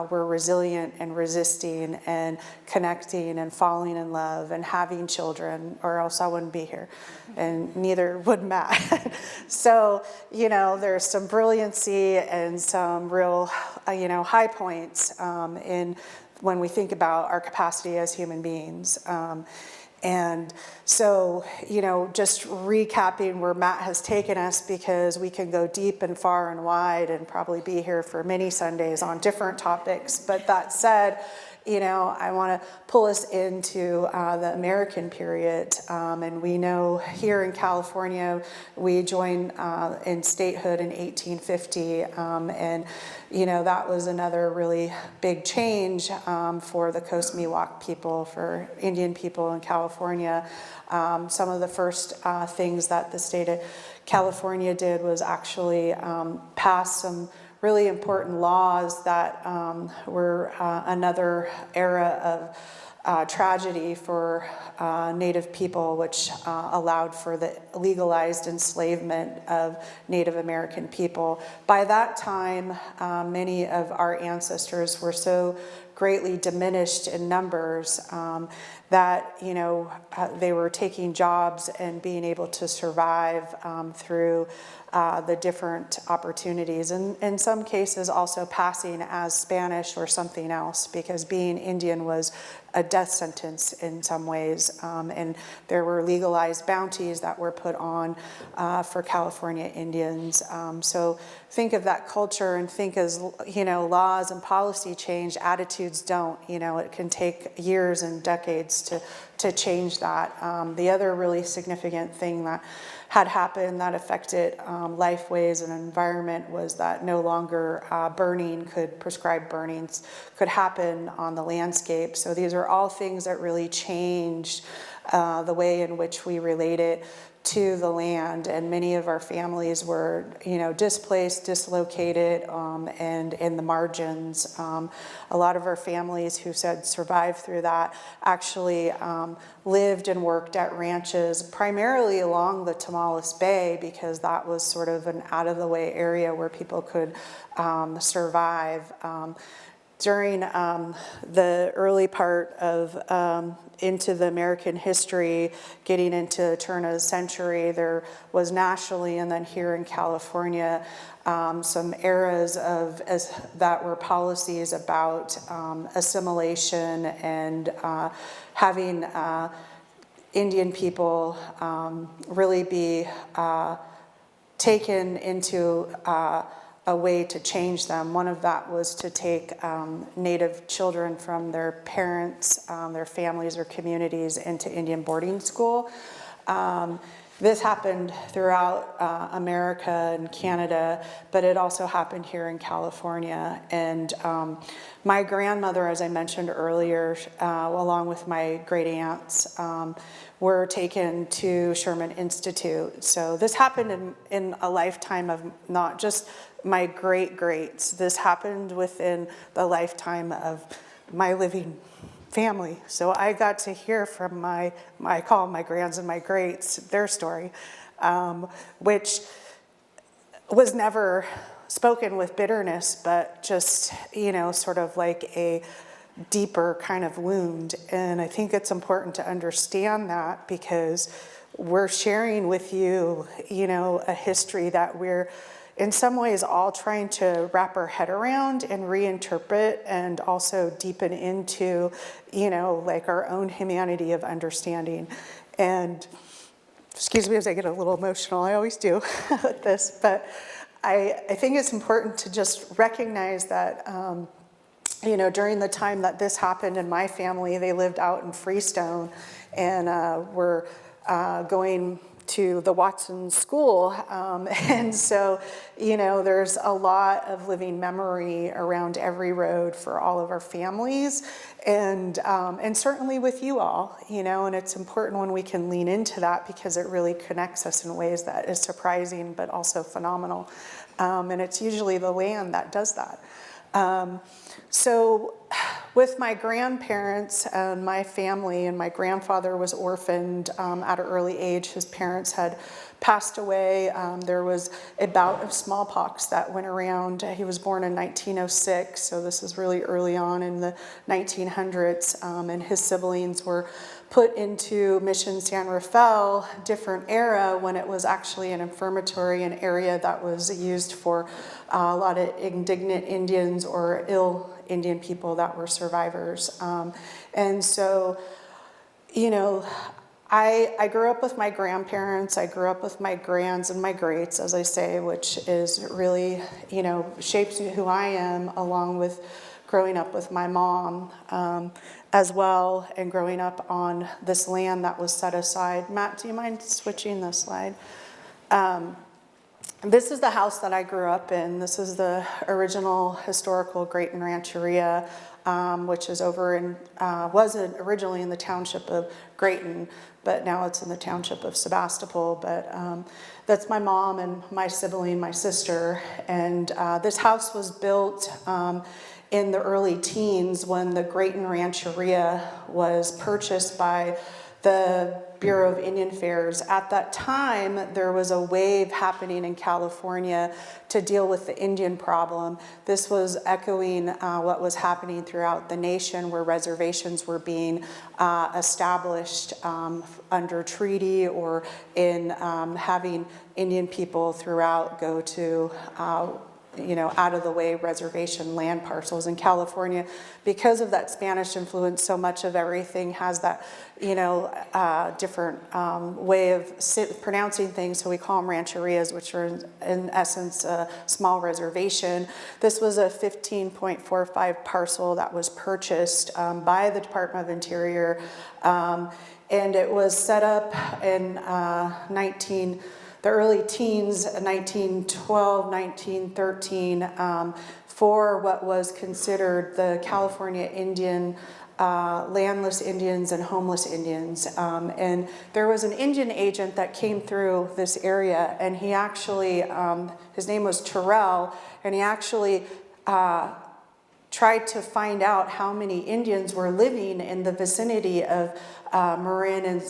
we're resilient and resisting and connecting and falling in love and having children, or else I wouldn't be here, and neither would Matt. So, there's some brilliancy and some real, high points in when we think about our capacity as human beings. And so, just recapping where Matt has taken us, because we can go deep and far and wide and probably be here for many Sundays on different topics. But that said, I want to pull us into the American period. And we know here in California, we joined in statehood in 1850. And, that was another really big change for the Coast Miwok people, for Indian people in California. Some of the first things that the state of California did was actually pass some really important laws that were another era of tragedy for Native people, which allowed for the legalized enslavement of Native American people. By that time, many of our ancestors were so greatly diminished in numbers, that, they were taking jobs and being able to survive through the different opportunities, and in some cases also passing as Spanish or something else, because being Indian was a death sentence in some ways, and there were legalized bounties that were put on for California Indians. So think of that culture and think as, laws and policy change, attitudes don't. It can take years and decades to change that. The other really significant thing that had happened that affected lifeways and environment was that no longer prescribed burnings could happen on the landscape. So these are all things that really changed the way in which we related to the land, and many of our families were, displaced, dislocated, and in the margins. A lot of our families who said survived through that actually lived and worked at ranches, primarily along the Tomales Bay, because that was sort of an out-of-the-way area where people could survive. During the early part of into the American history, getting into the turn of the century, there was nationally and then here in California some eras that were policies about assimilation and having Indian people really be taken into a way to change them. One of that was to take Native children from their parents, their families or communities into Indian boarding school. This happened throughout America and Canada, but it also happened here in California. And my grandmother, as I mentioned earlier, along with my great aunts, were taken to Sherman Institute. So this happened in a lifetime of not just my great-greats. This happened within the lifetime of my living family. So I got to hear from I call them my grands and my greats, their story, which was never spoken with bitterness, but just, sort of like a deeper kind of wound. And I think it's important to understand that, because we're sharing with you, a history that we're in some ways all trying to wrap our head around and reinterpret, and also deepen into, like our own humanity of understanding. And excuse me as I get a little emotional, I always do with this, but I think it's important to just recognize that, during the time that this happened in my family, they lived out in Freestone and were going to the Watson School. And so, there's a lot of living memory around every road for all of our families, and certainly with you all, and it's important when we can lean into that, because it really connects us in ways that is surprising, but also phenomenal. And it's usually the land that does that. So with my grandparents and my family, and my grandfather was orphaned at an early age. His parents had passed away. There was a bout of smallpox that went around. He was born in 1906, so this is really early on in the 1900s, and his siblings were put into Mission San Rafael, different era, when it was actually an infirmary, an area that was used for a lot of indignant Indians or ill Indian people that were survivors. And so, I grew up with my grandparents. I grew up with my grands and my greats, as I say, which is really, shapes who I am, along with growing up with my mom as well, and growing up on this land that was set aside. Matt, do you mind switching the slide? This is the house that I grew up in. This is the original historical Graton Rancheria, which is wasn't originally in the township of Graton, but now it's in the township of Sebastopol. But that's my mom and my sibling, my sister. And this house was built in the early teens, when the Graton Rancheria was purchased by the Bureau of Indian Affairs. At that time, there was a wave happening in California to deal with the Indian problem. This was echoing what was happening throughout the nation, where reservations were being established under treaty or in having Indian people throughout go to out of the way reservation land parcels in California. Because of that Spanish influence, so much of everything has that, different way of pronouncing things. So we call them rancherias, which are in essence a small reservation. This was a 15.45 parcel that was purchased by the Department of Interior. And it was set up in the early teens, 1912, 1913, for what was considered the California Indian, landless Indians and homeless Indians. And there was an Indian agent that came through this area, and he actually, his name was Terrell, and he actually tried to find out how many Indians were living in the vicinity of Marin and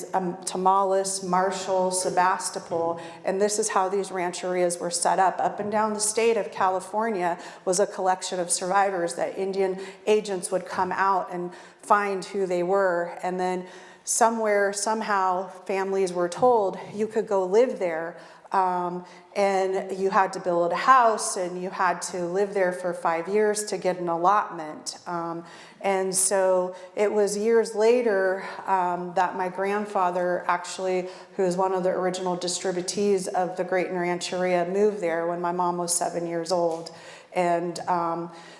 Tomales, Marshall, Sebastopol, and this is how these rancherias were set up. Up and down the state of California was a collection of survivors that Indian agents would come out and find who they were, and then somewhere, somehow, families were told you could go live there. And you had to build a house, and you had to live there for 5 years to get an allotment. And so it was years later that my grandfather actually, who was one of the original distributees of the Graton Rancheria, moved there when my mom was 7 years old. And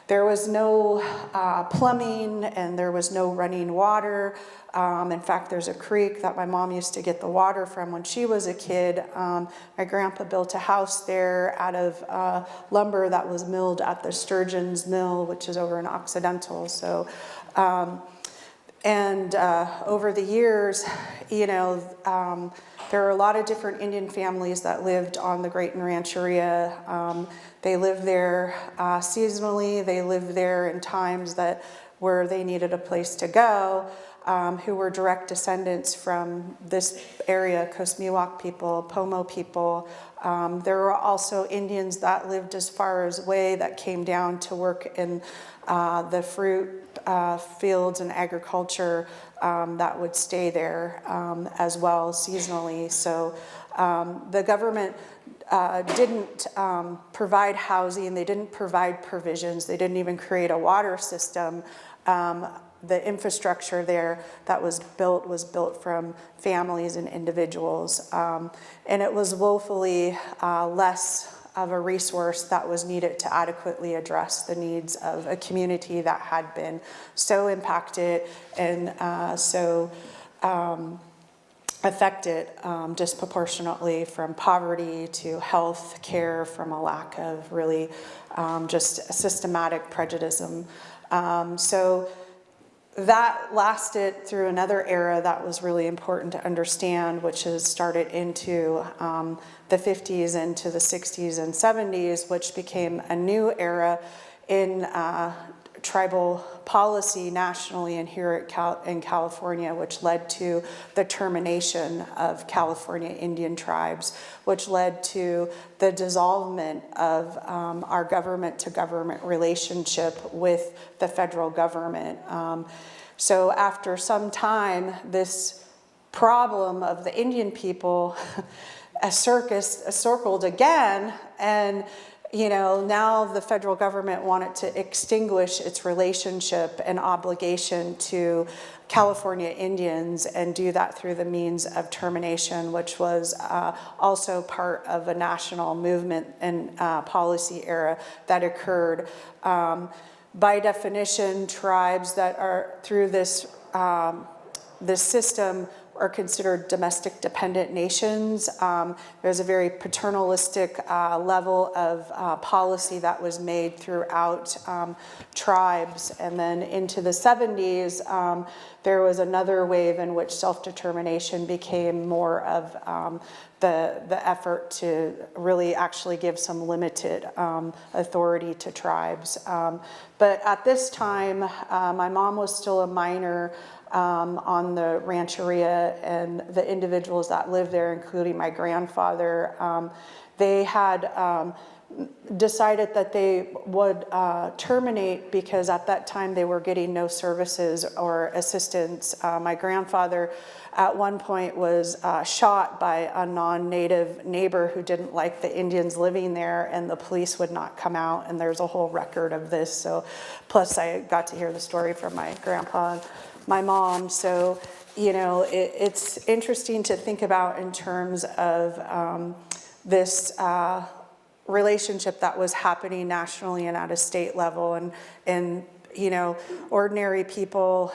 there was no plumbing, and there was no running water. In fact, there's a creek that my mom used to get the water from when she was a kid. My grandpa built a house there out of lumber that was milled at the Sturgeon's Mill, which is over in Occidental. So, over the years, there are a lot of different Indian families that lived on the Graton Rancheria. They lived there seasonally. They lived there in times where they needed a place to go. Who were direct descendants from this area, Coast Miwok people, Pomo people. There were also Indians that lived as far away that came down to work in the fruit fields and agriculture that would stay there as well seasonally. So the government didn't provide housing, they didn't provide provisions, they didn't even create a water system. The infrastructure there that was built from families and individuals. And it was woefully less of a resource that was needed to adequately address the needs of a community that had been so impacted and so affected disproportionately from poverty to health care, from a lack of really just systematic prejudice. So that lasted through another era that was really important to understand, which has started into the 50s into the 60s and 70s, which became a new era in tribal policy nationally and here in California, which led to the termination of California Indian tribes, which led to the dissolvement of our government-to-government relationship with the federal government. So after some time, this problem of the Indian people circled again, and now the federal government wanted to extinguish its relationship and obligation to California Indians and do that through the means of termination, which was also part of a national movement and policy era that occurred. By definition, tribes that are through this system are considered domestic dependent nations. There's a very paternalistic level of policy that was made throughout tribes. And then into the 70s, there was another wave in which self-determination became more of the effort to really actually give some limited authority to tribes. But at this time, my mom was still a minor. on the Rancheria, and the individuals that lived there, including my grandfather, they had decided that they would terminate because at that time they were getting no services or assistance. My grandfather at one point was shot by a non-native neighbor who didn't like the Indians living there, and the police would not come out, and there's a whole record of this. So plus I got to hear the story from my grandpa and my mom. So it's interesting to think about in terms of this relationship that was happening nationally and at a state level, and ordinary people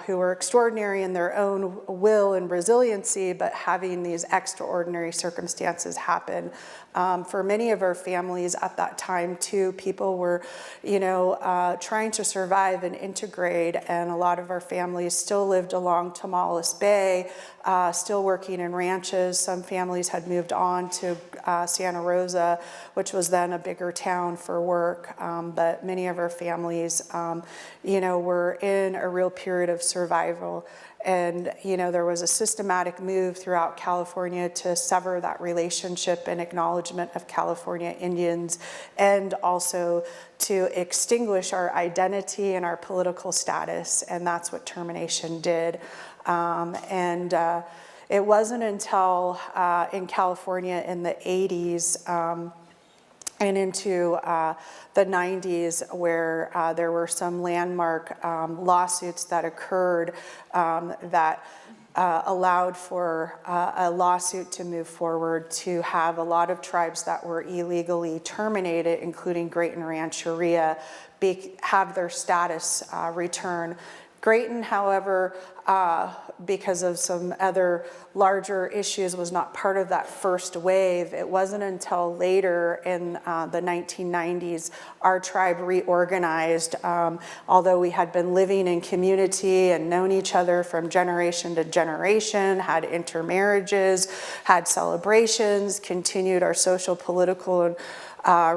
who were extraordinary in their own will and resiliency, but having these extraordinary circumstances happen. For many of our families at that time too, people were, trying to survive and integrate, and a lot of our families still lived along Tomales Bay, still working in ranches. Some families had moved on to Santa Rosa, which was then a bigger town for work, but many of our families, were in a real period of survival. And, there was a systematic move throughout California to sever that relationship and acknowledgement of California Indians, and also to extinguish our identity and our political status. And that's what termination did. It wasn't until in California in the 80s and into the 90s where there were some landmark lawsuits that occurred that allowed for a lawsuit to move forward to have a lot of tribes that were illegally terminated, including Graton Rancheria, have their status returned. Graton, however, because of some other larger issues, was not part of that first wave. It wasn't until later in the 1990s our tribe reorganized. Although we had been living in community and known each other from generation to generation, had intermarriages, had celebrations, continued our social, political, and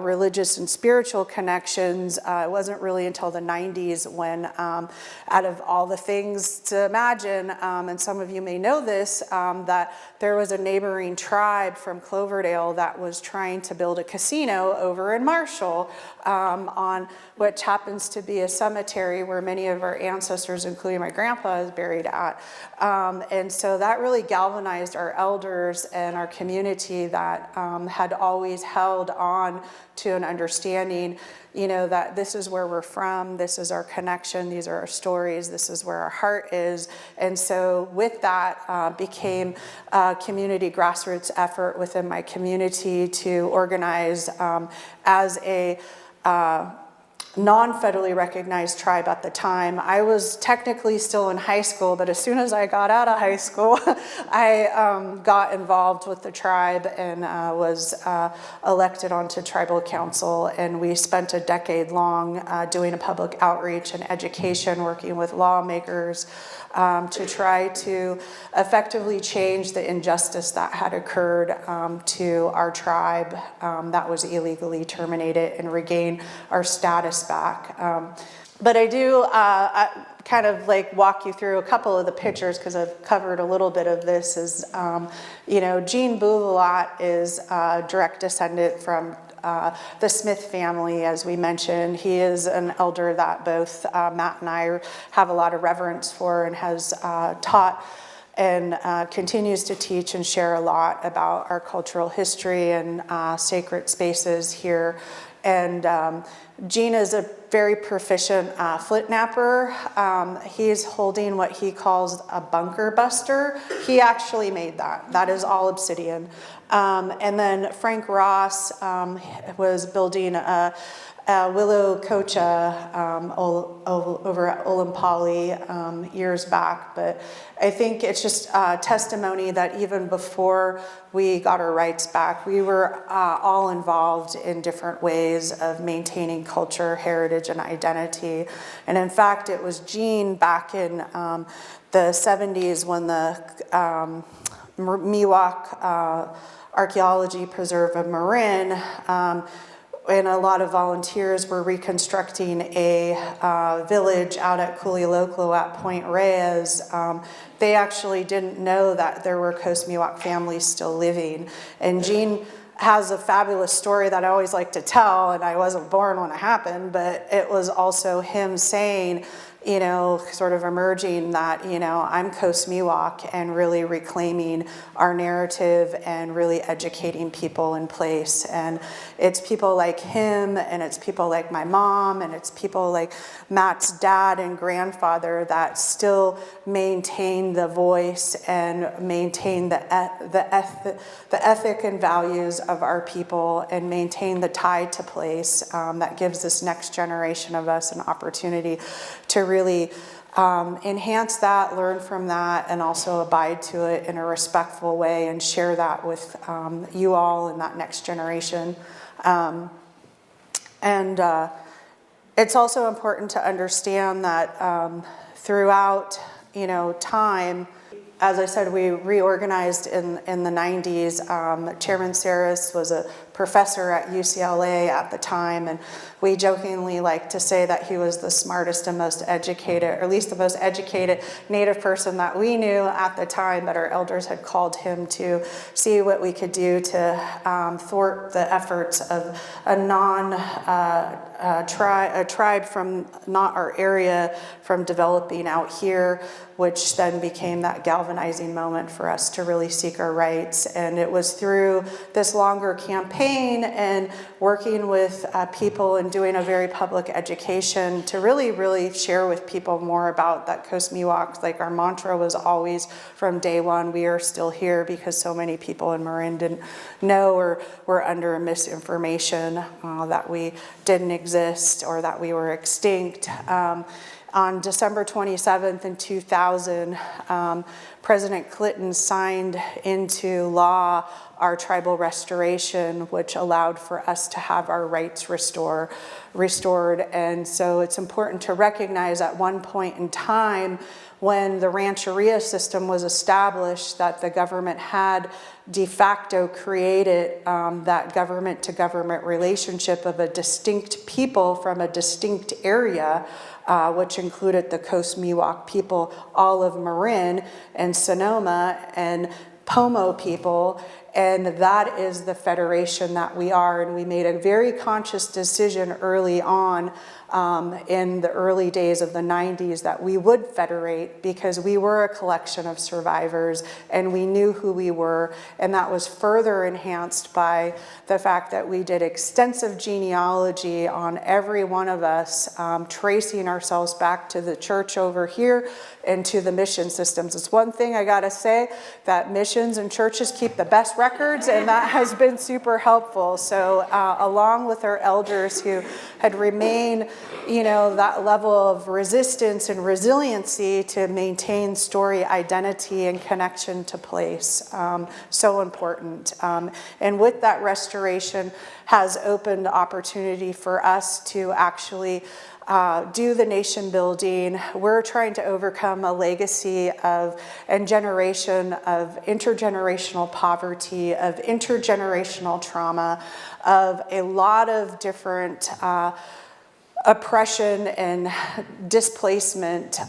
religious and spiritual connections. It wasn't really until the 90s when, out of all the things to imagine, and some of you may know this, that there was a neighboring tribe from Cloverdale that was trying to build a casino over in Marshall, on which happens to be a cemetery where many of our ancestors, including my grandpa, is buried at. And so that really galvanized our elders and our community that had always held on to an understanding, that this is where we're from, this is our connection, these are our stories, this is where our heart is. And so with that became a community grassroots effort within my community to organize as a non-federally recognized tribe at the time. I was technically still in high school, but as soon as I got out of high school, I got involved with the tribe and was elected onto tribal council. And we spent a decade long doing a public outreach and education, working with lawmakers to try to effectively change the injustice that had occurred to our tribe that was illegally terminated, and regain our status back. But I do kind of walk you through a couple of the pictures, because I've covered a little bit of this. Is Gene Bouvelat is a direct descendant from the Smith family, as we mentioned. He is an elder that both Matt and I have a lot of reverence for, and has taught and continues to teach and share a lot about our cultural history and sacred spaces here. And Gene is a very proficient flint napper. He's holding what he calls a bunker buster. He actually made that. That is all obsidian. And then Frank Ross was building a willow cocha over at Olimpali years back. But I think it's just testimony that even before we got our rights back, we were all involved in different ways of maintaining culture, heritage, and identity. And in fact, it was Gene back in the 70s when the Miwok Archaeology Preserve of Marin and a lot of volunteers were reconstructing a village out at Kuliloklo at Point Reyes, they actually didn't know that there were Coast Miwok families still living. And Jean has a fabulous story that I always like to tell, and I wasn't born when it happened, but it was also him saying, you know, sort of emerging that, you know, I'm Coast Miwok, and really reclaiming our narrative and really educating people in place. And it's people like him, and it's people like my mom, and it's people like Matt's dad and grandfather that still maintain the voice and maintain the ethic and values of our people, and maintain the tie to place that gives this next generation of us an opportunity to really enhance that, learn from that, and also abide to it in a respectful way and share that with you all and that next generation. It's also important to understand that throughout, you know, time, as I said, we reorganized in the 90s. Chairman Saris was a professor at UCLA at the time, and we jokingly like to say that he was the smartest and most educated, or at least the most educated Native person that we knew at the time, that our elders had called him to see what we could do to thwart the efforts of a tribe from not our area from developing out here, which then became that galvanizing moment for us to really seek our rights. And it was through this longer campaign and working with people and doing a very public education to really share with people more about that Coast Miwok. Like, our mantra was always from day one, we are still here, because so many people in Marin didn't know or were under misinformation that we didn't exist or that we were extinct. On December 27th in 2000, President Clinton signed into law our tribal restoration, which allowed for us to have our rights restored. And so it's important to recognize at one point in time, when the Rancheria system was established, that the government had de facto created that government-to-government relationship of a distinct people from a distinct area, which included the Coast Miwok people, all of Marin and Sonoma and Pomo people, and that is the federation that we are. And we made a very conscious decision early on in the early days of the 90s that we would federate, because we were a collection of survivors and we knew who we were. And that was further enhanced by the fact that we did extensive genealogy on every one of us, tracing ourselves back to the church over here and to the mission systems. It's one thing I gotta say, that missions and churches keep the best records, and that has been super helpful. So along with our elders who had remained, you know, that level of resistance and resiliency to maintain story identity and connection to place, so important. And with that restoration has opened opportunity for us to actually do the nation building. We're trying to overcome a legacy of and generation of intergenerational poverty, of intergenerational trauma, of a lot of different oppression and displacement,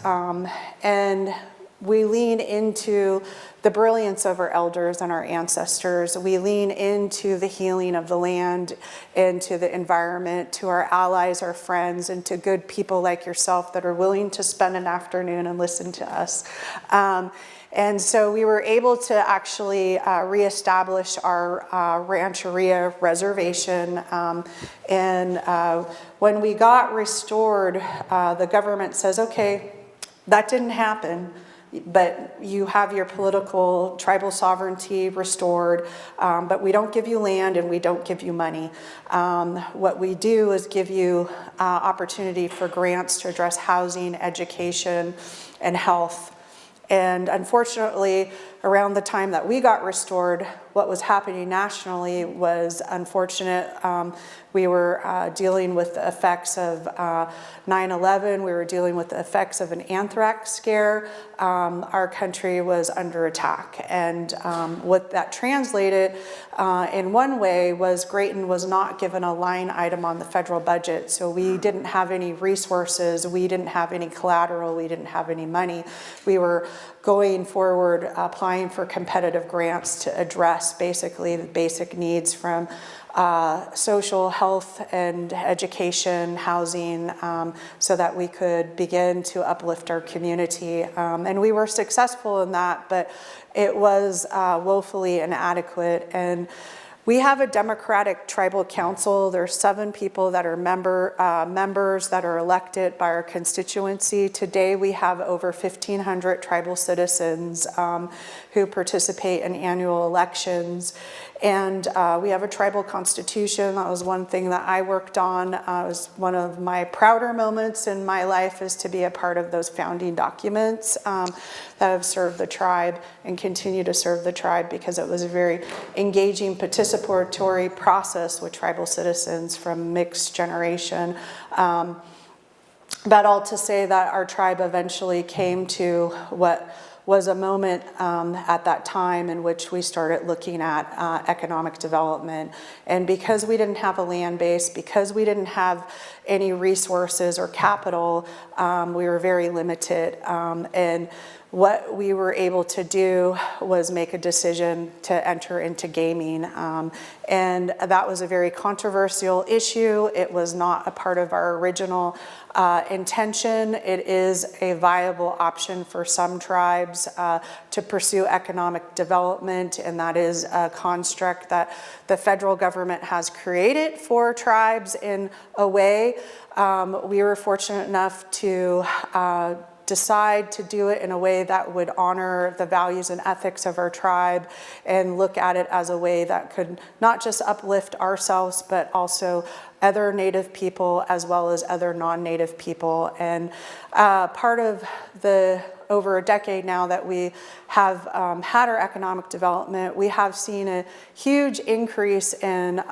and we lean into the brilliance of our elders and our ancestors. We lean into the healing of the land and to the environment, to our allies, our friends, and to good people like yourself that are willing to spend an afternoon and listen to us. And so we were able to actually reestablish our Rancheria reservation. When we got restored, the government says, okay, that didn't happen, but you have your political tribal sovereignty restored, but we don't give you land and we don't give you money. What we do is give you opportunity for grants to address housing, education, and health. And unfortunately, around the time that we got restored, what was happening nationally was unfortunate. We were dealing with the effects of 9/11. We were dealing with the effects of an anthrax scare. Our country was under attack. And what that translated in one way was Graton was not given a line item on the federal budget. So we didn't have any resources. We didn't have any collateral. We didn't have any money. We were going forward, applying for competitive grants to address basically the basic needs from social, health, and education, housing, so that we could begin to uplift our community. And we were successful in that, but it was woefully inadequate. And we have a democratic tribal council. There's 7 people that are members that are elected by our constituency. Today we have over 1,500 tribal citizens who participate in annual elections. And we have a tribal constitution. That was one thing that I worked on. It was one of my prouder moments in my life, is to be a part of those founding documents that have served the tribe and continue to serve the tribe, because it was a very engaging participatory process with tribal citizens from mixed generation. That all to say that our tribe eventually came to what was a moment at that time in which we started looking at economic development. And because we didn't have a land base, because we didn't have any resources or capital, we were very limited. And what we were able to do was make a decision to enter into gaming. And that was a very controversial issue. It was not a part of our original intention. It is a viable option for some tribes to pursue economic development, and that is a construct that the federal government has created for tribes in a way. We were fortunate enough to decide to do it in a way that would honor the values and ethics of our tribe and look at it as a way that could not just uplift ourselves, but also other Native people as well as other non-Native people. And part of the over a decade now that we have had our economic development, we have seen a huge increase in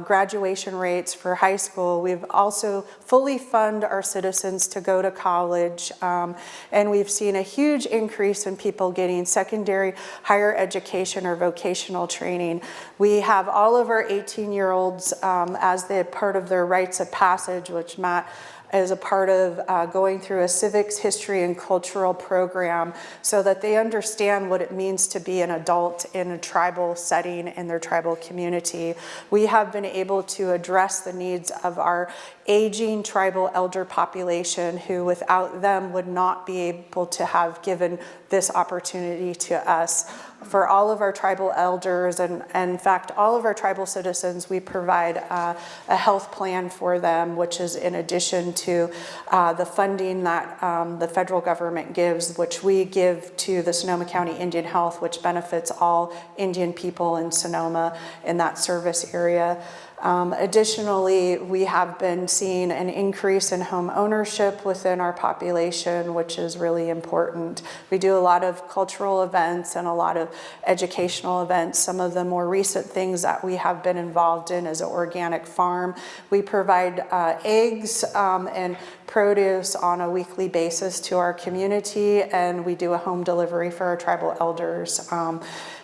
graduation rates for high school. We've also fully fund our citizens to go to college, and we've seen a huge increase in people getting secondary higher education or vocational training. We have all of our 18-year-olds as the part of their rites of passage, which Matt is a part of going through a civics, history, and cultural program so that they understand what it means to be an adult in a tribal setting in their tribal community. We have been able to address the needs of our aging tribal elder population, who without them would not be able to have given this opportunity to us. For all of our tribal elders, and in fact all of our tribal citizens, we provide a health plan for them, which is in addition to the funding that the federal government gives, which we give to the Sonoma County Indian Health, which benefits all Indian people in Sonoma in that service area. Additionally, we have been seeing an increase in home ownership within our population, which is really important. We do a lot of cultural events and a lot of educational events. Some of the more recent things that we have been involved in is an organic farm. We provide eggs and produce on a weekly basis to our community, and we do a home delivery for our tribal elders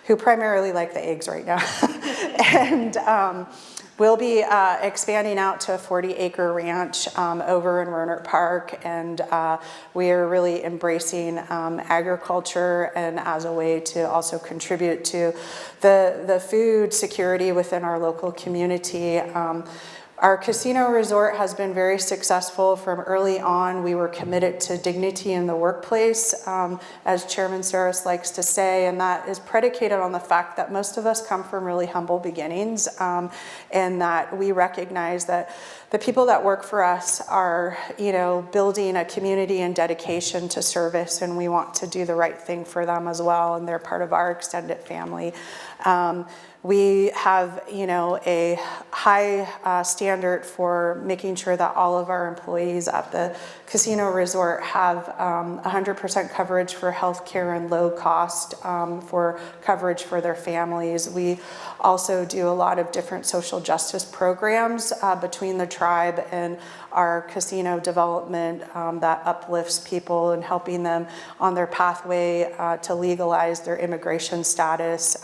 who primarily like the eggs right now. And we'll be expanding out to a 40-acre ranch over in Rohnert Park, and we are really embracing agriculture and as a way to also contribute to the food security within our local community. Our casino resort has been very successful from early on. We were committed to dignity in the workplace, as Chairman Saris likes to say, and that is predicated on the fact that most of us come from really humble beginnings, and that we recognize that the people that work for us are, building a community and dedication to service, and we want to do the right thing for them as well, and they're part of our extended family. We have, a high standard for making sure that all of our employees at the casino resort have 100% coverage for health care and low cost for coverage for their families. We also do a lot of different social justice programs between the tribe and our casino development that uplifts people and helping them on their pathway to legalize their immigration status.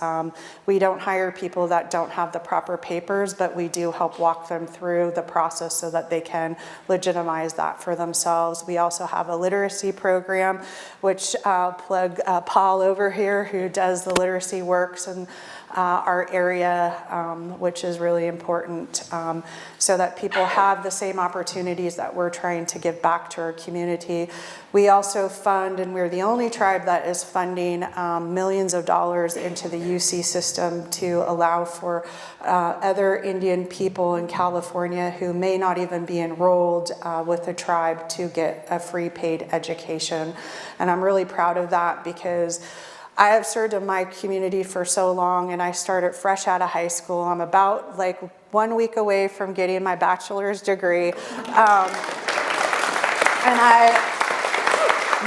We don't hire people that don't have the proper papers, but we do help walk them through the process so that they can legitimize that for themselves. We also have a literacy program, which plug Paul over here, who does the literacy works in our area, which is really important, so that people have the same opportunities that we're trying to give back to our community. We also fund, and we're the only tribe that is funding millions of dollars into the UC system to allow for other Indian people in California who may not even be enrolled with the tribe to get a free paid education. And I'm really proud of that because I have served in my community for so long, and I started fresh out of high school. I'm about 1 week away from getting my bachelor's degree. And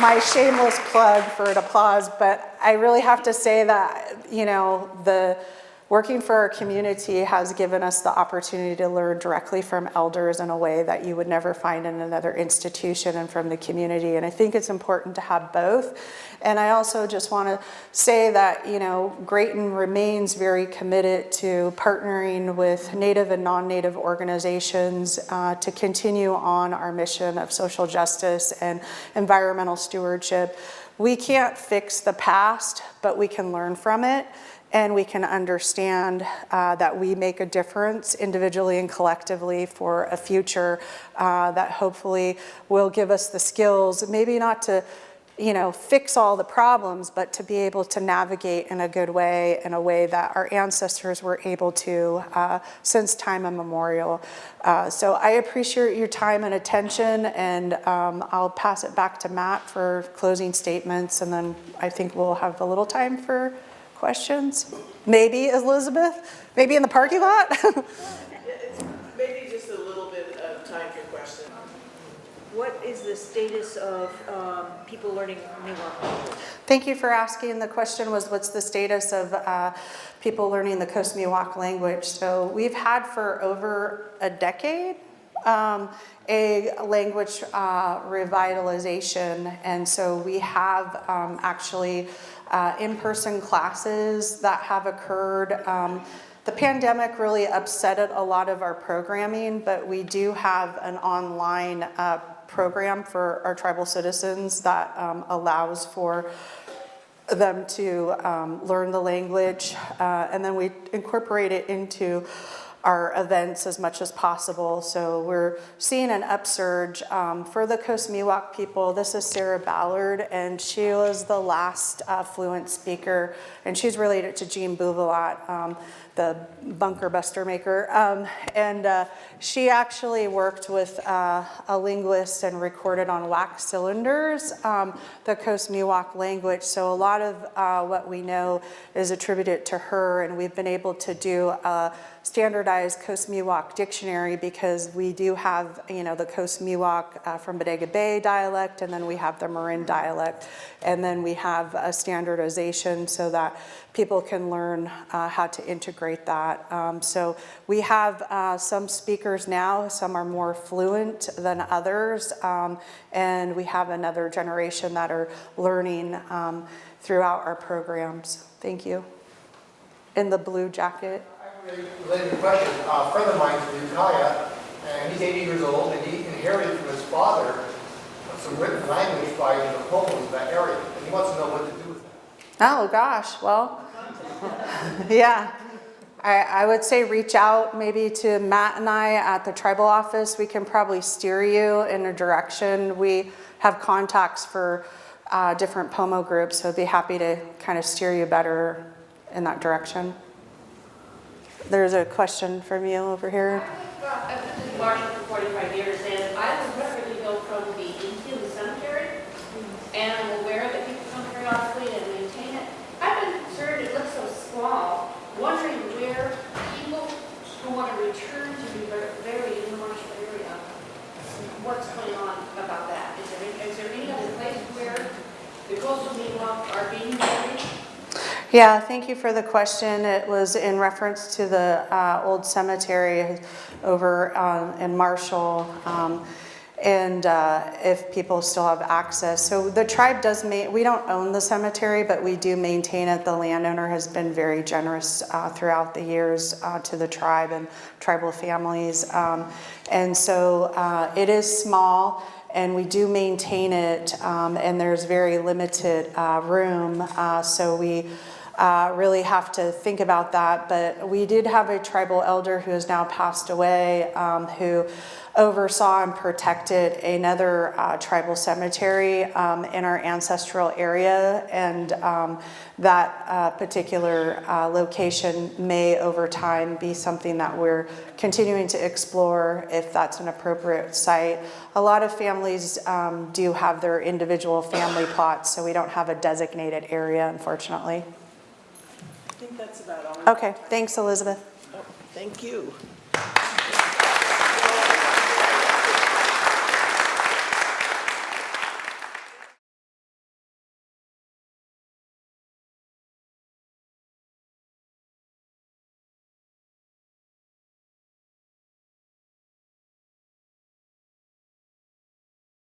my shameless plug for an applause, but I really have to say that, the working for our community has given us the opportunity to learn directly from elders in a way that you would never find in another institution and from the community. And I think it's important to have both. And I also just want to say that, Graton remains very committed to partnering with Native and non-Native organizations to continue on our mission of social justice and environmental stewardship. We can't fix the past, but we can learn from it. And we can understand that we make a difference individually and collectively for a future that hopefully will give us the skills, maybe not to, fix all the problems, but to be able to navigate in a good way, in a way that our ancestors were able to since time immemorial. So I appreciate your time and attention, and I'll pass it back to Matt for closing statements, and then I think we'll have a little time for questions? Maybe, Elizabeth? Maybe in the parking lot? Maybe just a little bit of time for questions. What is the status of people learning Miwok language? Thank you for asking. The question was, what's the status of people learning the Coast Miwok language? So we've had for over a decade a language revitalization, and so we have actually in-person classes that have occurred. The pandemic really upsetted a lot of our programming, but we do have an online program for our tribal citizens that allows for them to learn the language, and then we incorporate it into our events as much as possible. So we're seeing an upsurge for the Coast Miwok people. This is Sarah Ballard, and she was the last fluent speaker, and she's related to Jean Bouvelat, the bunker buster maker. And she actually worked with a linguist and recorded on wax cylinders the Coast Miwok language. So a lot of what we know is attributed to her, and we've been able to do a standardized Coast Miwok dictionary because we do have, the Coast Miwok from Bodega Bay dialect, and then we have the Marin dialect, and then we have a standardization so that people can learn how to integrate that. So we have some speakers now, some are more fluent than others, and we have another generation that are learning throughout our programs. Thank you. In the blue jacket. Related question. A friend of mine is in Ukiah, and he's 80 years old, and he inherited from his father some written language by the poems of that area, and he wants to know what to do with that. Oh gosh, well, yeah. I would say reach out maybe to Matt and I at the tribal office. We can probably steer you in a direction. We have contacts for different POMO groups, so I'd be happy to kind of steer you better in that direction. There's a question from you over here. This is Marcia from Miwok are being buried? Yeah, thank you for the question. It was in reference to the old cemetery over in Marshall, and if people still have access. So the tribe does, we don't own the cemetery, but we do maintain it. The landowner has been very generous throughout the years to the tribe and tribal families. And so it is small, and we do maintain it, and there's very limited room. So we really have to think about that. But we did have a tribal elder who has now passed away, who oversaw and protected another tribal cemetery in our ancestral area, and that particular location may over time be something that we're continuing to explore if that's an appropriate site. A lot of families do have their individual family plots, so we don't have a designated area, unfortunately. I think that's about all. Okay, thanks, Elizabeth. Thank you.